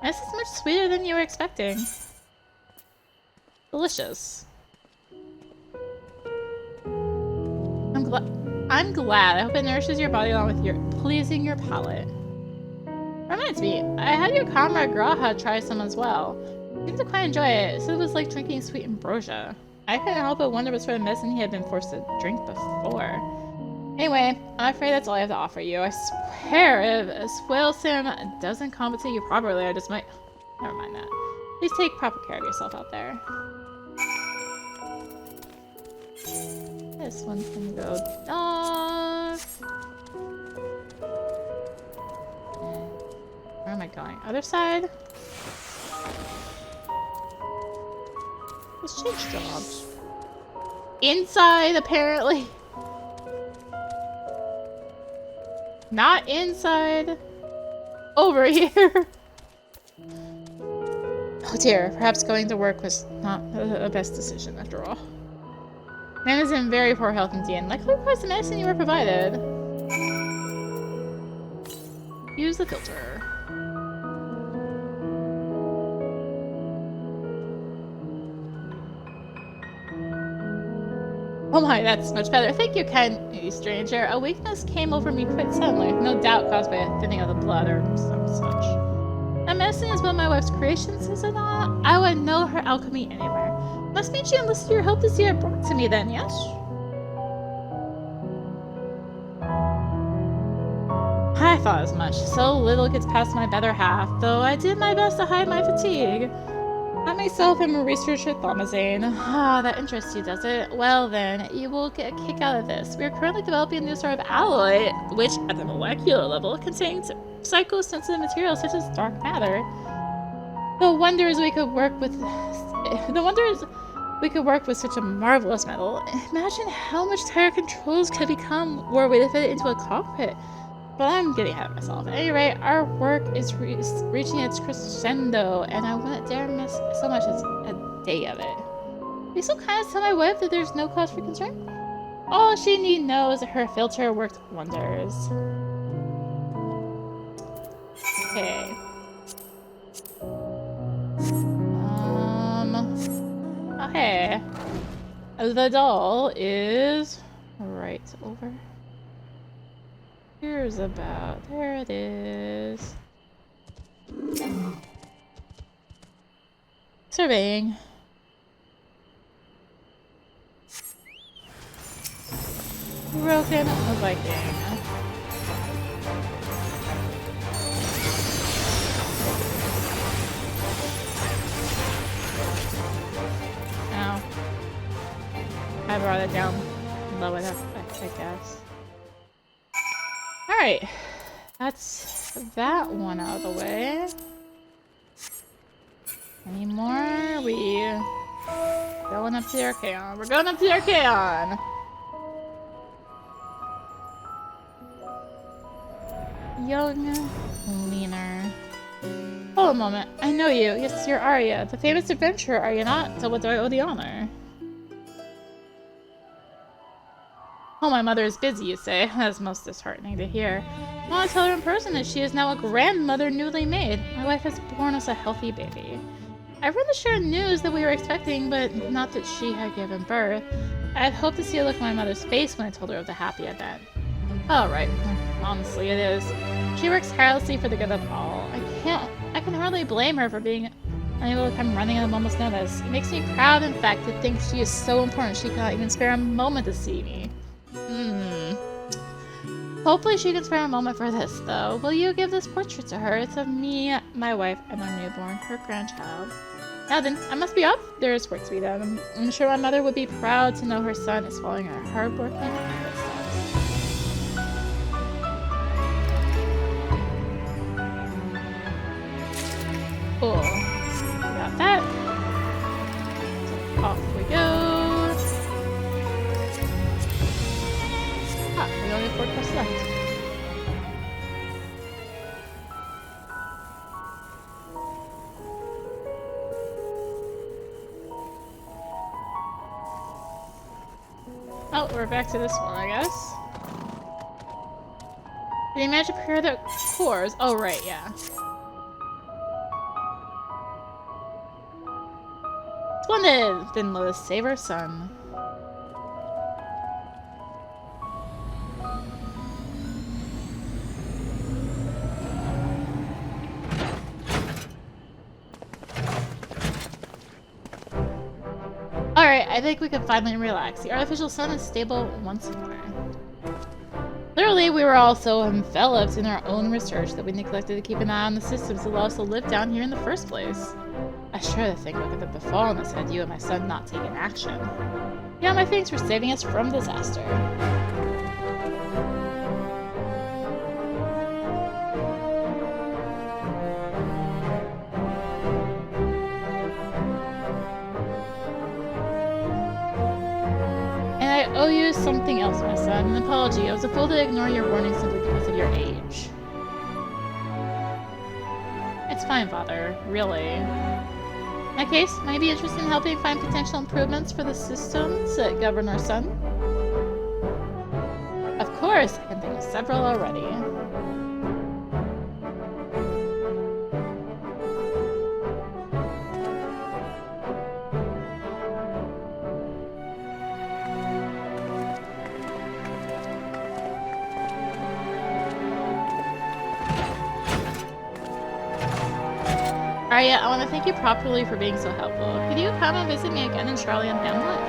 This is much sweeter than you were expecting. Delicious. I'm glad. I hope it nourishes your body along with pleasing your palate. Reminds me, I had your comrade Graha try some as well. He seemed to quite enjoy it. So it was like drinking sweet ambrosia. I couldn't help but wonder what sort of medicine he had been forced to drink before. Anyway, I'm afraid that's all I have to offer you. I swear, if a Swale Sim doesn't compensate you properly, I just might... Never mind that. Please take proper care of yourself out there. This one can go off. Where am I going? Other side? Let's change jobs. Inside, apparently. Not inside. Over here. Oh dear, perhaps going to work was not the best decision after all. Man is in very poor health indeed, and likely because the medicine you were provided. Use the filter. Oh my, that's much better. Thank you, kind stranger. A weakness came over me quite suddenly, no doubt caused by a thinning of the blood or some such. That medicine is one of my wife's creations, is it not? I would know her alchemy anywhere. Must meet you and listen to your help to see it brought to me then, yes? I thought as much. So little gets past my better half, though I did my best to hide my fatigue. I myself am a researcher at Thomazane. Ah, that interests you, does it? Well then, you will get a kick out of this. We are currently developing a new sort of alloy, which, at the molecular level, contains psychosensitive materials such as dark matter. The wonder is we could work with such a marvelous metal. Imagine how much tighter controls could become were we to fit it into a cockpit. But I'm getting ahead of myself. At any rate, our work is reaching its crescendo, and I wouldn't dare miss so much as a day of it. Be so kind as tell my wife that there's no cause for concern? All she need know is that her filter worked wonders. Okay. Okay. The doll is right over. Here's about. There it is. Surveying. Broken Viking. Ow. I brought it down low enough, I guess. Alright. That's that one out of the way. Any more? We going up to the Archaeon. We're going up to the Archaeon! Young Leaner. Hold a moment. I know you. Yes, you're Arya, the famous adventurer, are you not? So what do I owe the honor? Oh, my mother is busy, you say? That's most disheartening to hear. I want to tell her in person that she is now a grandmother newly made. My wife has borne us a healthy baby. I've read the shared news that we were expecting, but not that she had given birth. I had hoped to see a look on my mother's face when I told her of the happy event. Oh, right. Honestly, it is. She works tirelessly for the good of all. I can hardly blame her for being unable to come running at a moment's notice. It makes me proud, in fact, to think she is so important she cannot even spare a moment to see me. Hopefully she can spare a moment for this, though. Will you give this portrait to her? It's of me, my wife, and our newborn, her grandchild. Now then, I must be off. There is work to be done. I'm sure my mother would be proud to know her son is following her hard-working footsteps. Cool. Got that. Off we go. We only have 4 quests left. Oh, we're back to this one, I guess. Did you manage to prepare the cores? Oh, right, yeah. Splendid! Then let us save our son. Alright, I think we can finally relax. The artificial sun is stable once more. Clearly, we were all so enveloped in our own research that we neglected to keep an eye on the systems that allowed us to live down here in the first place. I sure to think what could have befallen us had you and my son not taken action. Yeah, my thanks for saving us from disaster. And I owe you something else, my son. An apology. I was a fool to ignore your warning simply because of your age. It's fine, Father. Really. In that case, might I be interested in helping find potential improvements for the systems that govern our son? Of course, I can think of several already. Arya, I want to thank you properly for being so helpful. Could you come and visit me again in Charlie and Hamlet?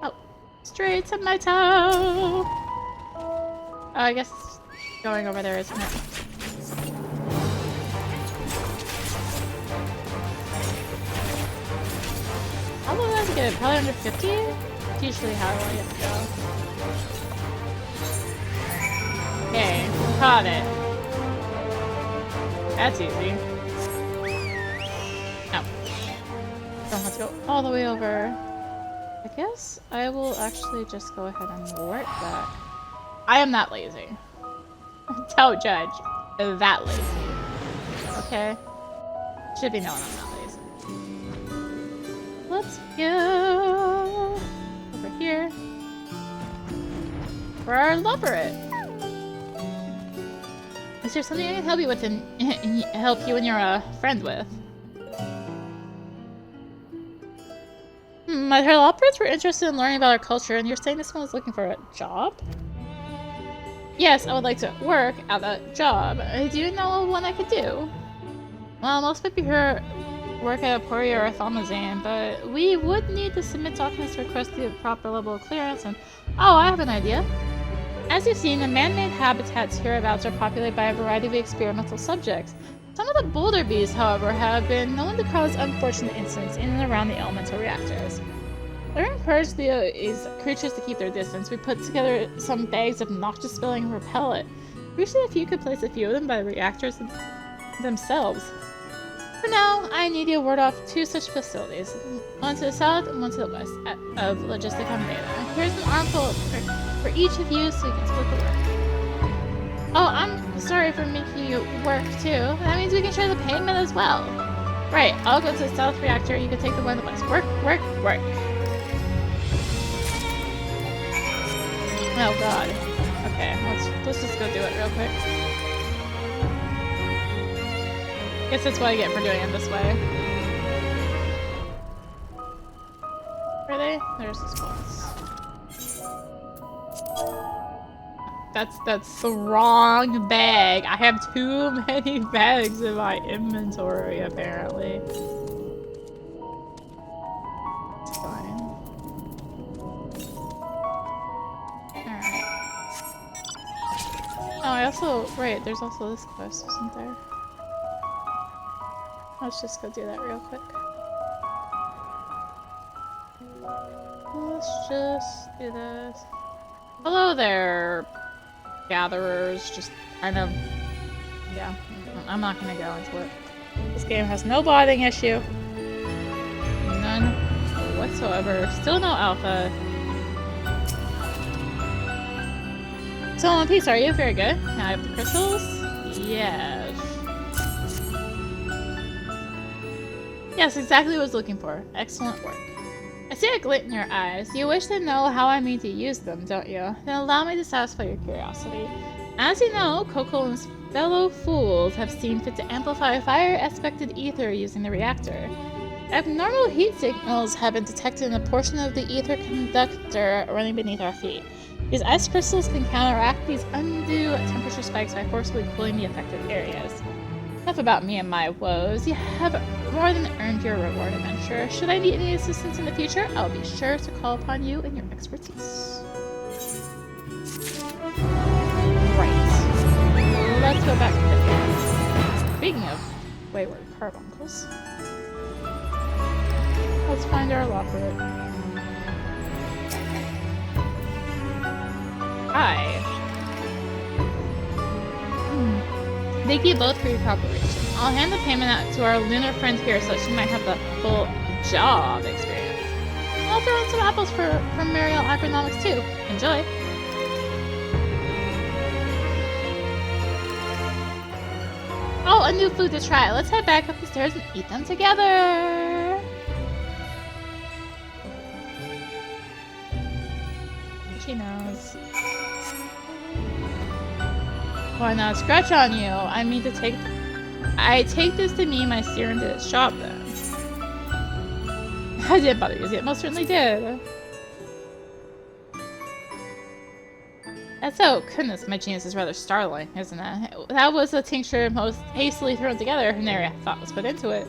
Oh, straight to my toe! Oh, I guess going over there isn't it? How long do I have to get it? Probably under 50? That's usually how I get to go. Okay, caught it. That's easy. Oh. Don't have to go all the way over. I guess I will actually just go ahead and work that. I am not lazy. Don't judge. That lazy. Okay? Should be known I'm not lazy. Let's go over here for our labyrinth. Is there something I can help you with and help you and your friend with? My labyrinths were interested in learning about our culture, and you're saying this one is looking for a job? Yes, I would like to work at a job. Do you know what I could do? Well, most people here work at a Pori or a Thalmazane, but we would need to submit documents to request the proper level of clearance, and oh, I have an idea. As you've seen, the man-made habitats hereabouts are populated by a variety of experimental subjects. Some of the boulder bees, however, have been known to cause unfortunate incidents in and around the elemental reactors. We're encouraged these creatures to keep their distance. We put together some bags of noxious spilling repellent. Appreciate if you could place a few of them by the reactors themselves. For now, I need you to ward off 2 such facilities. One to the south and one to the west of Logistic on Beta. Here's an armful for each of you so you can split the work. Oh, I'm sorry for making you work too. That means we can share the payment as well. Right, I'll go to the south reactor, you can take the one to the west. Work, work, work. Oh god. Okay, let's just go do it real quick. Guess that's what I get for doing it this way. Are they? There's the spots. That's the wrong bag. I have too many bags in my inventory, apparently. It's fine. Alright. Oh, I also... Right, there's also this quest, isn't there? Let's just go do that real quick. Let's just do this. Hello there, gatherers. Just kind of... Yeah, I'm not gonna go into it. This game has no botting issue. None whatsoever. Still no alpha. So, One Piece, are you? Very good. Now I have the crystals? Yes. Yes, exactly what I was looking for. Excellent work. I see a glint in your eyes. You wish to know how I mean to use them, don't you? Then allow me to satisfy your curiosity. As you know, Coco and his fellow fools have seen fit to amplify fire-aspected ether using the reactor. Abnormal heat signals have been detected in a portion of the ether conductor running beneath our feet. These ice crystals can counteract these undue temperature spikes by forcibly cooling the affected areas. Enough about me and my woes. You have more than earned your reward, adventurer. Should I need any assistance in the future, I'll be sure to call upon you and your expertise. Right. Let's go back to the base. Speaking of Wayward Carbuncles, let's find our labyrinth. Hi. Thank you both for your cooperation. I'll hand the payment out to our lunar friend here so she might have the full job experience. I'll throw in some apples from Mariel Agronomics too. Enjoy! Oh, a new food to try. Let's head back up the stairs and eat them together! She knows. Why not scratch on you? I mean to take... I take this to mean my steering did its job then. I didn't bother using it. Most certainly did. That's so... Goodness, my genius is rather startling, isn't it? That was a tincture most hastily thrown together and nary a thought was put into it.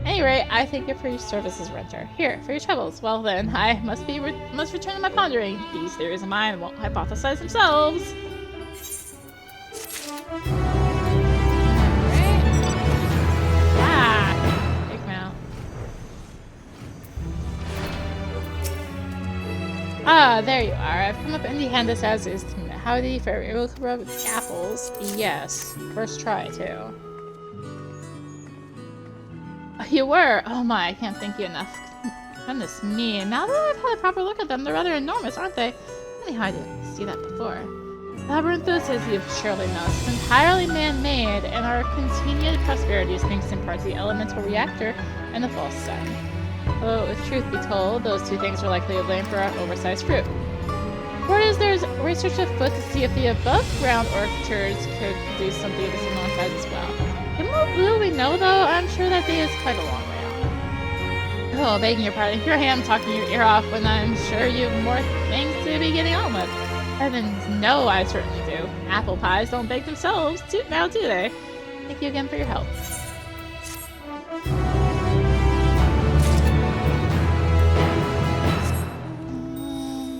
Anyway, I thank you for your services, Renter. Here, for your troubles. Well then, I must return to my pondering. These theories of mine won't hypothesize themselves. Take him out. Ah, there you are. I've come up empty-handed as is to Howdy, for able to rub apples? Yes. First try, too. You were? Oh my, I can't thank you enough. Goodness me. Now that I've had a proper look at them, they're rather enormous, aren't they? Anyhow, I didn't see that before. Labyrinthos, as you've surely noticed, is entirely man-made, and our continued prosperity is thanks in part to the elemental reactor and the false sun. Though, if truth be told, those two things are likely to blame for our oversized fruit. Word is there's research afoot to see if the above-ground orchards could produce something of a similar size as well. Given what little we know, though, I'm sure that day is quite a long way off. Oh, begging your pardon, here I am talking your ear off when I'm sure you have more things to be getting on with. Heavens, no, I certainly do. Apple pies don't bake themselves now, do they? Thank you again for your help.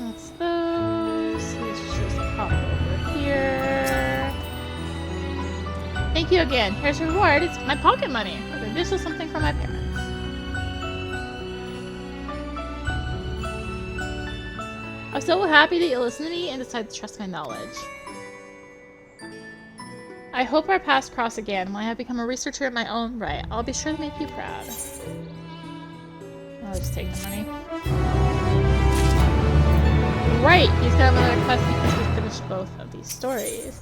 That's those. Let's just pop over here. Thank you again. Here's your reward. It's my pocket money. Okay, this is something from my parents. I'm so happy that you listened to me and decided to trust my knowledge. I hope our paths cross again when I have become a researcher in my own right. I'll be sure to make you proud. I'll just take the money. Right! He's got another quest because we finished both of these stories.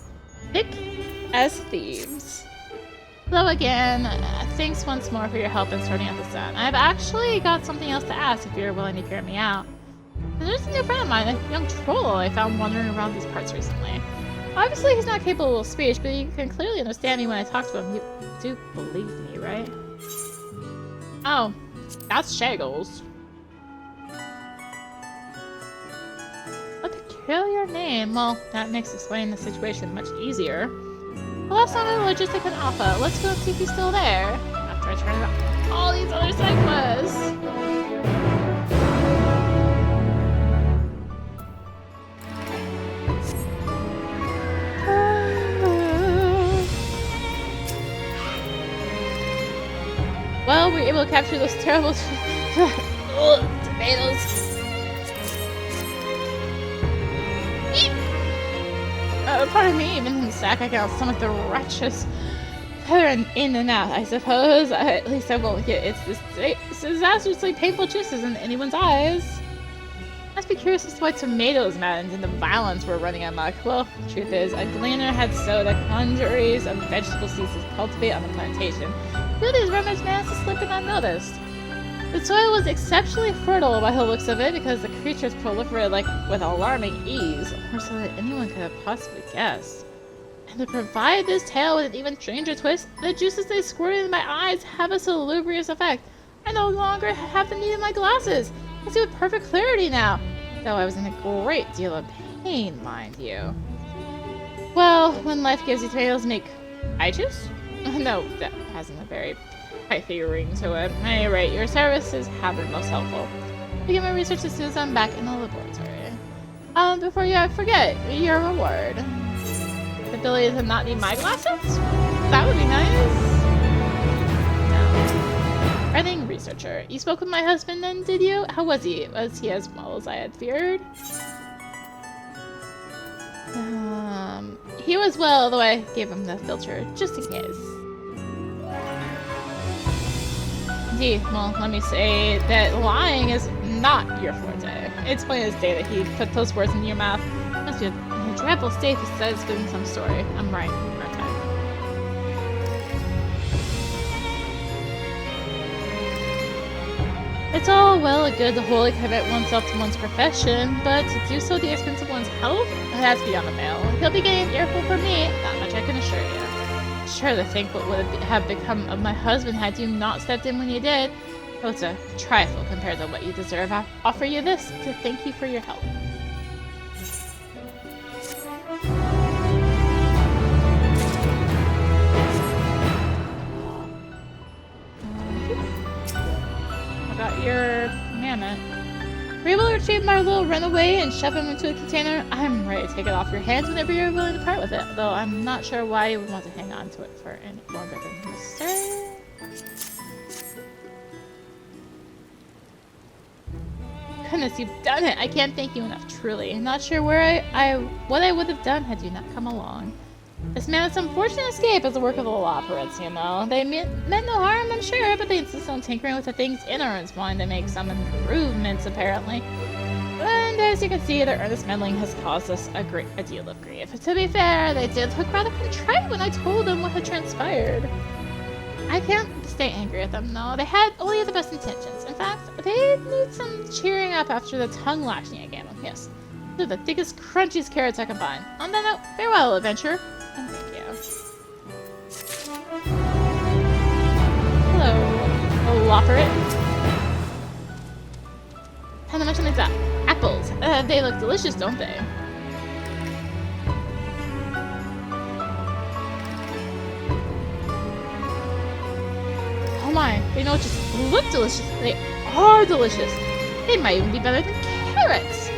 Thick as thieves. Hello again. Thanks once more for your help in sorting out the sun. I've actually got something else to ask if you're willing to hear me out. There's a new friend of mine, a young troll I found wandering around these parts recently. Obviously, he's not capable of speech, but he can clearly understand me when I talk to him. You do believe me, right? Oh, that's Shaggles. A peculiar name. Well, that makes explaining the situation much easier. The last time I logistic and Alpha. Let's go and see if he's still there. After I turn around all these other side quests. Well, we were able to capture those terrible tomatoes. Pardon me, even in the sack I can stomach the wretches. Feather in and out, I suppose. At least I won't get it's disastrously painful juices in anyone's eyes. Must be curious as to why tomatoes maddened and the violence were running amok. Well, the truth is, a gleaner had sowed a congeries of vegetable seeds to cultivate on the plantation. Few of these remnants managed to slip in unnoticed. The soil was exceptionally fertile by the looks of it because the creatures proliferated with alarming ease, more so than anyone could have possibly guessed. And to provide this tale with an even stranger twist, the juices they squirted in my eyes have a salubrious effect. I no longer have the need of my glasses. I see with perfect clarity now, though I was in a great deal of pain, mind you. Well, when life gives you tomatoes, make eye juice? No, that hasn't a very pithy ring to it. At any rate, your services have been most helpful. Begin my research as soon as I'm back in the laboratory. Before I forget, your reward. The ability to not need my glasses? That would be nice. No. Friendly researcher. You spoke with my husband then, did you? How was he? Was he as well as I had feared? He was well, though I gave him the filter, just in case. Indeed, well, let me say that lying is not your forte. It's plain as day that he put those words into your mouth. Must be in a dreadful state if he says spinning some story. I'm right, aren't I? It's all well and good to wholly commit oneself to one's profession, but to do so at the expense of one's health? That's beyond the pale. He'll be getting an earful from me, that much I can assure you. Sure to think what would have become of my husband had you not stepped in when you did. Oh, it's a trifle compared to what you deserve. I offer you this to thank you for your help. Got your mammoth. Were you able to retrieve my little runaway and shove him into a container? I'm ready to take it off your hands whenever you're willing to part with it, though I'm not sure why you would want to hang on to it for any longer than necessary. goodness, you've done it! I can't thank you enough, truly. Not sure what I would have done had you not come along. This man's unfortunate escape is the work of the Labyrinthos, you know. They meant no harm, I'm sure, but they insist on tinkering with the things in Aaron's mind to make some improvements, apparently. And as you can see, their earnest meddling has caused us a deal of grief. To be fair, they did look rather contrite when I told them what had transpired. I can't stay angry at them, though. They had only the best intentions. In fact, they need some cheering up after the tongue lashing I gave them. Yes, they're the thickest, crunchiest carrots I can find. On that note, farewell, adventure. And thank you. Hello, Lopperit. How much like that? Apples. They look delicious, don't they? Oh my, they don't just look delicious, they are delicious. They might even be better than carrots.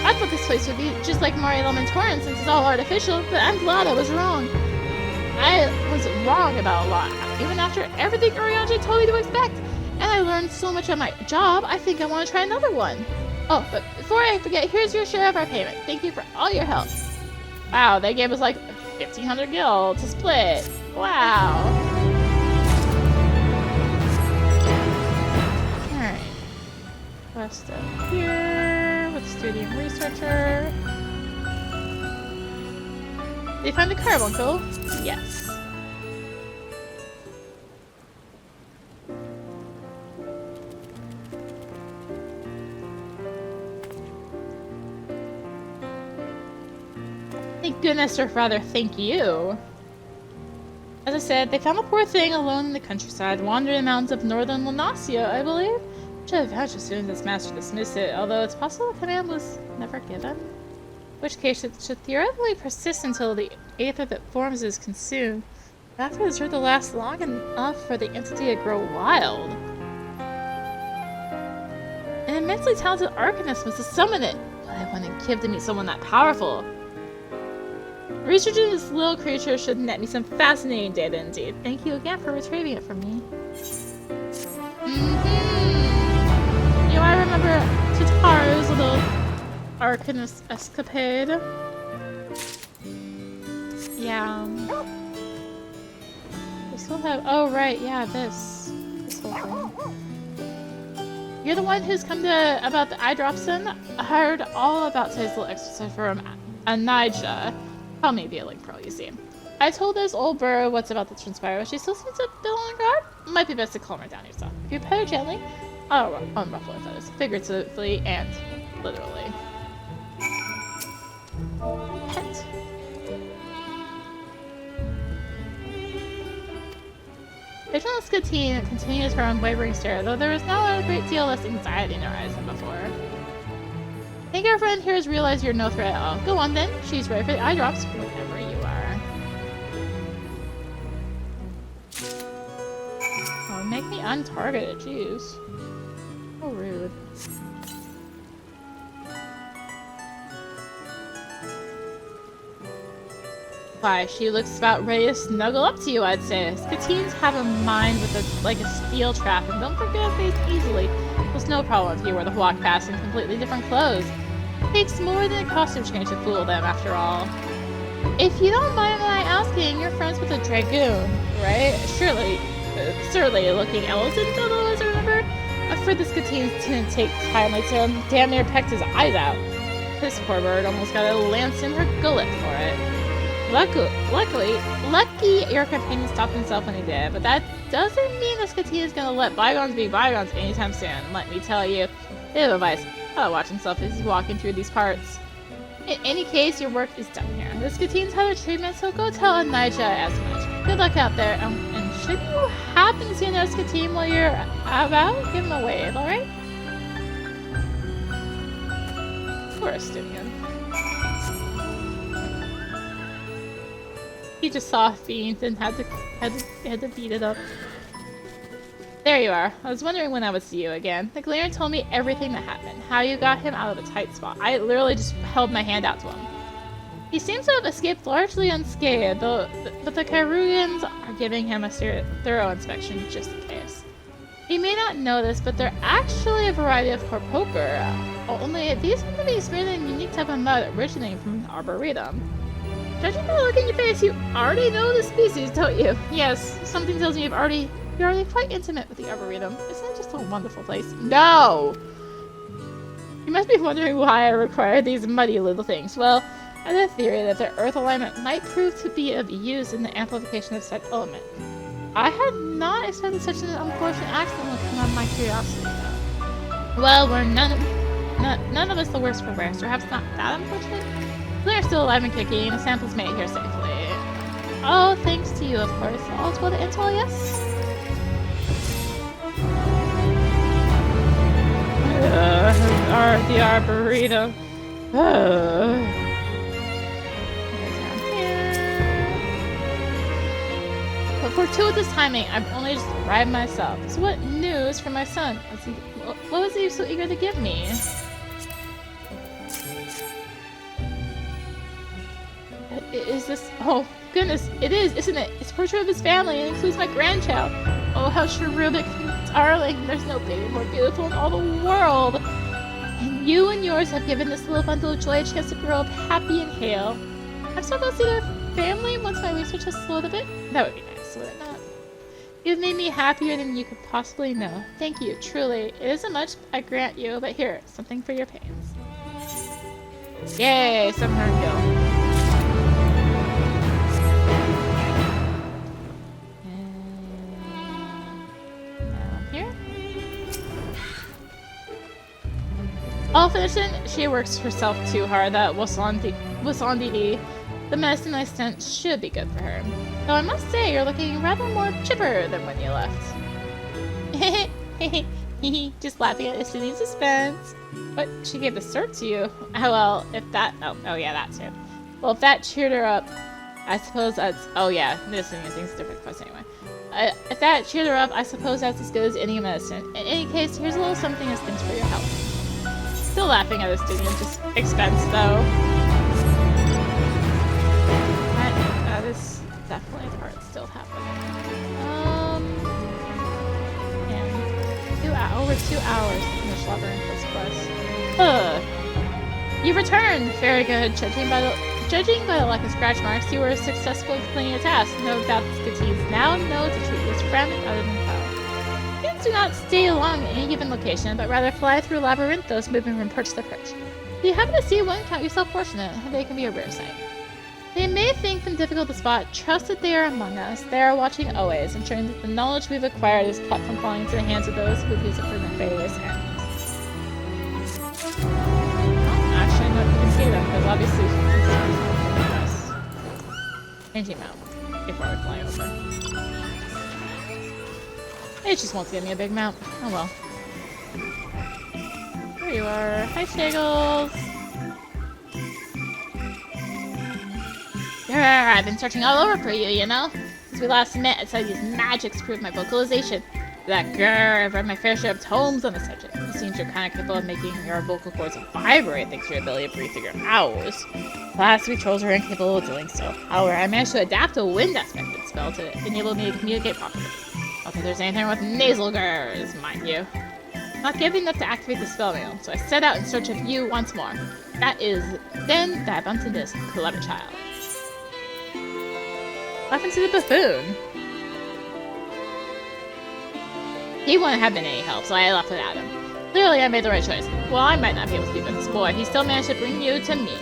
I thought this place would be just like Mario Elementorin since it's all artificial, but I'm glad I was wrong. I was wrong about a lot, even after everything Orianji told me to expect. And I learned so much on my job, I think I want to try another one. Oh, but before I forget, here's your share of our payment. Thank you for all your help. Wow, they gave us like 1,500 gil to split. Wow. Alright. Quest up here with Studium Researcher. Did you find the Carbuncle? Yes. Thank goodness, or rather, thank you. As I said, they found the poor thing alone in the countryside, wandering the mountains of northern Lunasia, I believe. Should have vanished as soon as its master dismissed it, although it's possible the command was never given. In which case, it should theoretically persist until the aether that forms is consumed. But after it's sure to last long enough for the entity to grow wild. An immensely talented arcanist must have summoned it, but I wouldn't give to meet someone that powerful. Researching this little creature should net me some fascinating data indeed. Thank you again for retrieving it from me. You know, I remember Tataru's little arcanist escapade. Yeah. We still have. Oh, right. Yeah, this whole thing. You're the one who's come to about the eye drops in? I heard all about today's little exercise from Anija. Call me the Link Pearl, you see. I told this old burro what's about to transpire, but she still seems a bit on guard. Might be best to calm her down yourself. If you pet her gently, I'll unruffle her feathers, figuratively and literally. Pet. Patronal Skatine continues her unwavering stare, though there is now a great deal less anxiety in her eyes than before. I think our friend here has realized you're no threat at all. Go on then. She's ready for the eye drops whenever you are. Oh, make me untargeted. Jeez. So rude. Why, she looks about ready to snuggle up to you, I'd say. Skatines have a mind with like a steel trap and don't forget things easily. There's no problem if you were to walk past in completely different clothes. It takes more than a costume change to fool them, after all. If you don't mind my asking, you're friends with a dragoon, right? Surly looking elephant fellow, as I remember. I'm afraid the Skatines didn't take kindly to him, damn near pecked his eyes out. This poor bird almost got a lance in her gullet for it. Lucky your companion stopped himself when he did, but that doesn't mean the Skatine is gonna let bygones be bygones anytime soon. Let me tell you, bit of advice: how to watch himself as he's walking through these parts. In any case, your work is done here. The Skatines have their treatment, so go tell Anija as much. Good luck out there, and should you happen to see another Skatine while you're about, give him a wave, alright? Poor Astynian. He just saw a fiend and had to beat it up. There you are. I was wondering when I would see you again. The Galarian told me everything that happened, how you got him out of a tight spot. I literally just held my hand out to him. He seems to have escaped largely unscathed, but the Kyrugians are giving him a thorough inspection just in case. You may not know this, but they're actually a variety of Corpoker. Only these seem to be experiencing a unique type of mud originating from an arboretum. Judging by the look in your face, you already know the species, don't you? Yes, something tells me you're already quite intimate with the arboretum. Isn't it just a wonderful place? No! You must be wondering why I require these muddy little things. Well, I have a theory that their earth alignment might prove to be of use in the amplification of said element. I had not expected such an unfortunate accident would come out of my curiosity, though. Well, we're none of us the worse for wear, so perhaps not that unfortunate. They're still alive and kicking, the sample's made here safely. Oh, thanks to you, of course. All's well to Endwalker, yes? The Arboretum. But fortuitous timing, I've only just arrived myself. So what news from my son? What was he so eager to give me? Is this... Oh, goodness, it is, isn't it? It's a portrait of his family and includes my grandchild. Oh, how cherubic, darling. There's no baby more beautiful in all the world. And you and yours have given this little bundle of joy a chance to grow up happy and hale. I'm still going to see their family once my research has slowed a bit. That would be nice, would it not? You've made me happier than you could possibly know. Thank you, truly. It isn't much, I grant you, but here, something for your pains. Yay, some Herngill. All finished in, she works herself too hard. That Wasandidi, the medicine I sent, should be good for her. Though I must say, you're looking rather more chipper than when you left. Just laughing at City's suspense. But she gave the cert to you. Oh well, if that... Oh yeah, that too. Well, if that cheered her up, I suppose that's... Oh yeah, medicine thing's a different quest anyway. If that cheered her up, I suppose that's as good as any medicine. In any case, here's a little something as thanks for your help. Still laughing at this student, just expense though. That is definitely the part still happening. And over 2 hours to finish Labyrinthos quest. You returned! Very good. Judging by the lack of scratch marks, you were successful in completing your task. No doubt this Skitties now know to treat you as friend other than foe. Students do not stay long in any given location, but rather fly through Labyrinthos, moving from perch to perch. If you happen to see one, count yourself fortunate. They can be a rare sight. They may think them difficult to spot. Trust that they are among us. They are watching always, ensuring that the knowledge we've acquired is kept from falling into the hands of those who use it for nefarious ends. Well, actually, no, you can see them, because obviously it's changing mount before we fly over. It just won't give me a big mount. Oh well. There you are. Hi, Shaggles. I've been searching all over for you, you know? Since we last met, I said these magics prove my vocalization. That girl, I've read my fair share of tomes on the subject. It seems you're kind of capable of making your vocal cords vibrate thanks to your ability to breathe through your hours. Last we trolls are incapable of doing so. However, I managed to adapt a wind aspected spell to enable me to communicate properly. Not that there's anything with nasal gurs, mind you. Not giving enough to activate the spell mail, so I set out in search of you once more. Then I bumped into this clever child. What happened to the buffoon? He wouldn't have been any help, so I left without him. Clearly, I made the right choice. Well, I might not be able to speak with this boy. He still managed to bring you to me.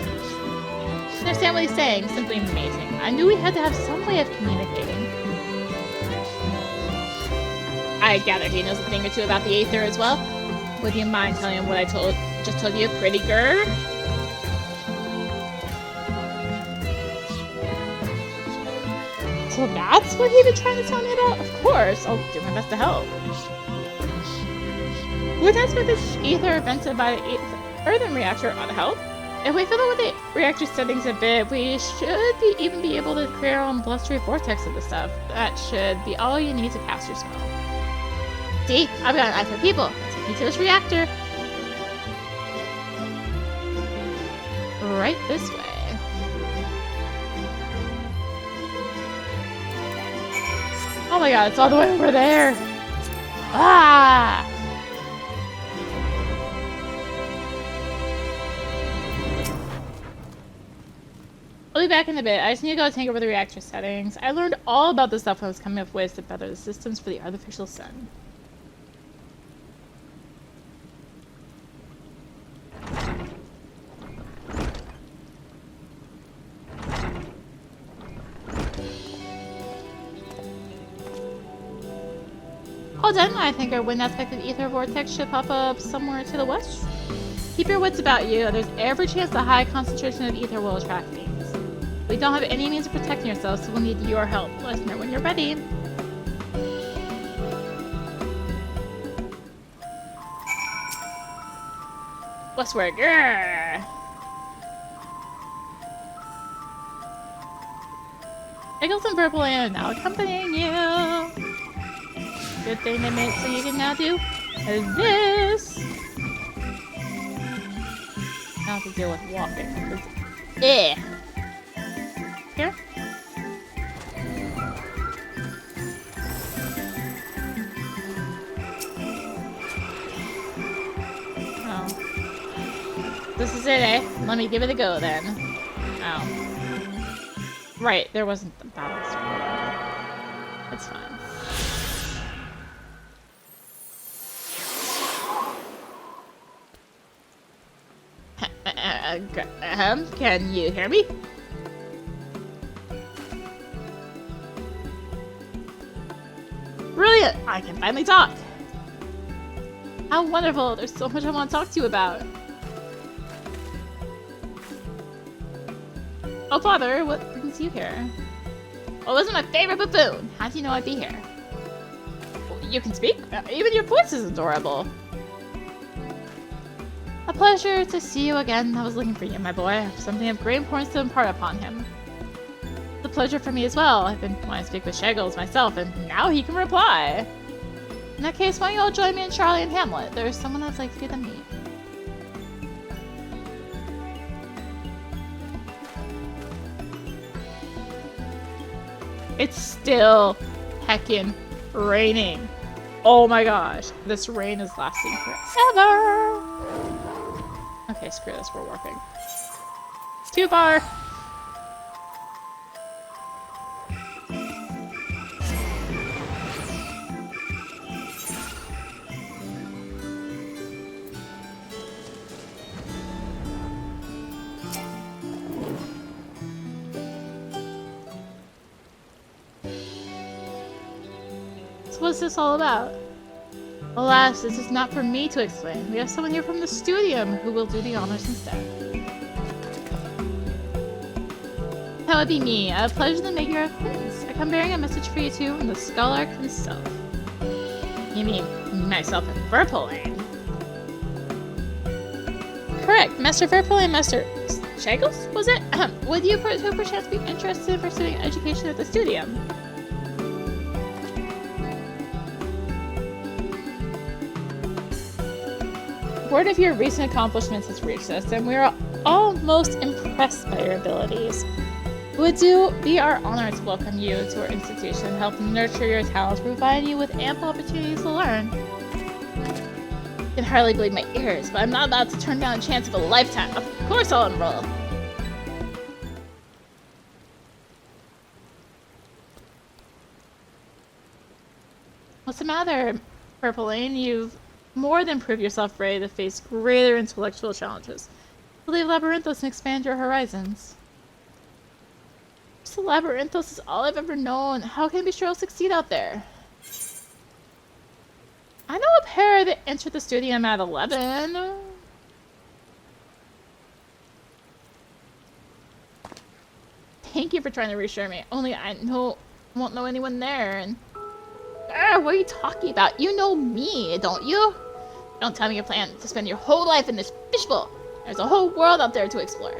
Understand what he's saying? Simply amazing. I knew we had to have some way of communicating. I gather he knows a thing or two about the Aether as well. Would you mind telling him what I just told you, pretty girl? So that's what he'd been trying to tell me about? Of course, I'll do my best to help. Would I expect this Aether invented by the earthen reactor ought to help? If we fiddle with the reactor settings a bit, we should even be able to create our own blustery vortex of the stuff. That should be all you need to cast your spell. See? I've got an eye for people. Let's take me to this reactor. Right this way. Oh my god, it's all the way over there. Ah! I'll be back in a bit. I just need to go take over the reactor settings. I learned all about this stuff when I was coming up with ways to better the systems for the artificial sun. Hold on, I think our wind aspect of ether vortex should pop up somewhere to the west. Keep your wits about you. There's every chance the high concentration of ether will attract these. We don't have any means of protecting ourselves, so we'll need your help. Let us know when you're ready. Westward, grrr! Shaggles and Purple are now accompanying you. Good thing they made it so you can now do this. Now have to deal with walking. Eh. Here? Oh. This is it, eh? Let me give it a go then. Oh. Right, there wasn't the battle screen. That's fine. Can you hear me? Brilliant! I can finally talk! How wonderful! There's so much I want to talk to you about. Oh, Father, what brings you here? Well, this is my favorite buffoon. How do you know I'd be here? Well, you can speak? Even your voice is adorable. A pleasure to see you again. I was looking for you, my boy. I have something of great importance to impart upon him. It's a pleasure for me as well. I've been wanting to speak with Shaggles myself, and now he can reply. In that case, why don't you all join me and Charlie and Hamlet? There's someone I'd like you to meet. It's still heckin' raining. Oh my gosh. This rain is lasting forever. Okay, screw this. We're warping. It's too far. So what's this all about? Alas, this is not for me to explain. We have someone here from the studio who will do the honors instead. That would be me. A pleasure to make your acquaintance. I come bearing a message for you two from the Scholar himself. You mean myself and Verpulane? Correct. Master Verpulane, Master Shaggles, was it? Would you perchance be interested in pursuing education at the studio? Word of your recent accomplishments has reached us, and we are all most impressed by your abilities. It would be our honor to welcome you to our institution, help nurture your talents, providing you with ample opportunities to learn. I can hardly believe my ears, but I'm not about to turn down a chance of a lifetime. Of course I'll enroll. What's the matter, Purpleane? You've more than proved yourself ready to face greater intellectual challenges. Leave Labyrinthos and expand your horizons. So Labyrinthos is all I've ever known. How can I be sure I'll succeed out there? I know a pair that entered the studio at 11. Thank you for trying to reassure me. Only I won't know anyone there. And what are you talking about? You know me, don't you? Don't tell me your plan to spend your whole life in this fishbowl. There's a whole world out there to explore.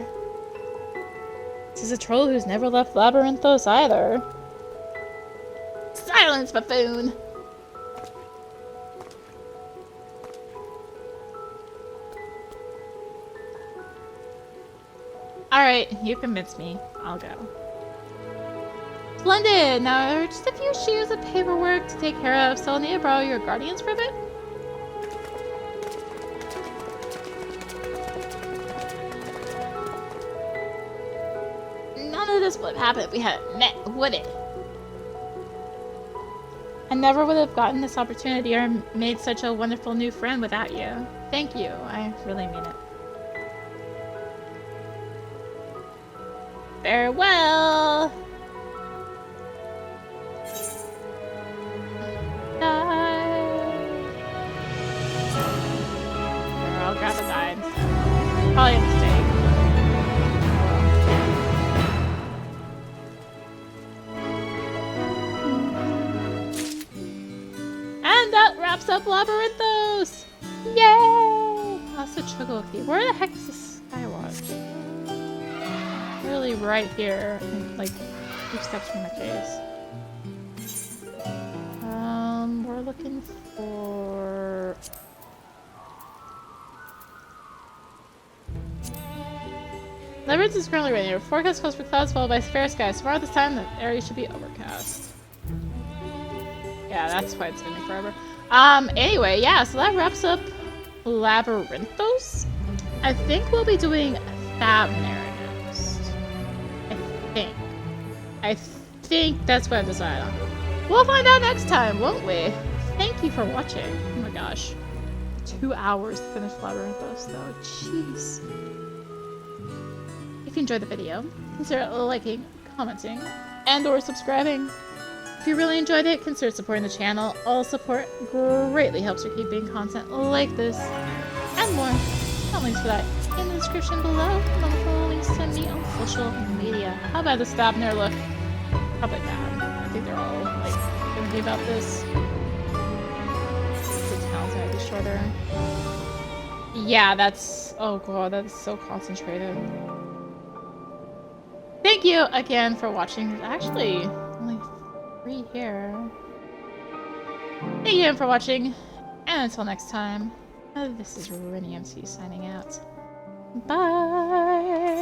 This is a troll who's never left Labyrinthos either. Silence, buffoon! Alright, you convinced me. I'll go. Splendid! Now there are just a few sheets of paperwork to take care of, so I'll need to borrow your guardians for a bit. None of this would have happened if we hadn't met, would it? I never would have gotten this opportunity or made such a wonderful new friend without you. Thank you. I really mean it. Farewell! I'll grab a guide. Probably a mistake. And that wraps up Labyrinthos! Yay! That's a Chogoki. Where the heck is the Skywatch? Really right here, like 2 steps from the case. We're looking for... Labyrinth is currently raining. Forecast calls for clouds followed by fair skies. Tomorrow at this time, the area should be overcast. Yeah, that's why it's gonna be forever. Anyway, yeah, so that wraps up Labyrinthos. I think we'll be doing Famfrit next. I think that's what I've decided on. We'll find out next time, won't we? Thank you for watching. Oh my gosh. 2 hours to finish Labyrinthos, though. Jeez. If you enjoyed the video, consider liking, commenting, and or subscribing. If you really enjoyed it, consider supporting the channel. All support greatly helps with keeping content like this and more. I'll links for that in the description below, along with all the links to me on social media. How about the Stabner look? Probably bad. I think they're all like thinking about this. The tails might be shorter. Yeah, that's... oh god, that's so concentrated. Thank you again for watching. There's actually only 3 here. Thank you again for watching, and until next time, this is Renny MC signing out. Bye!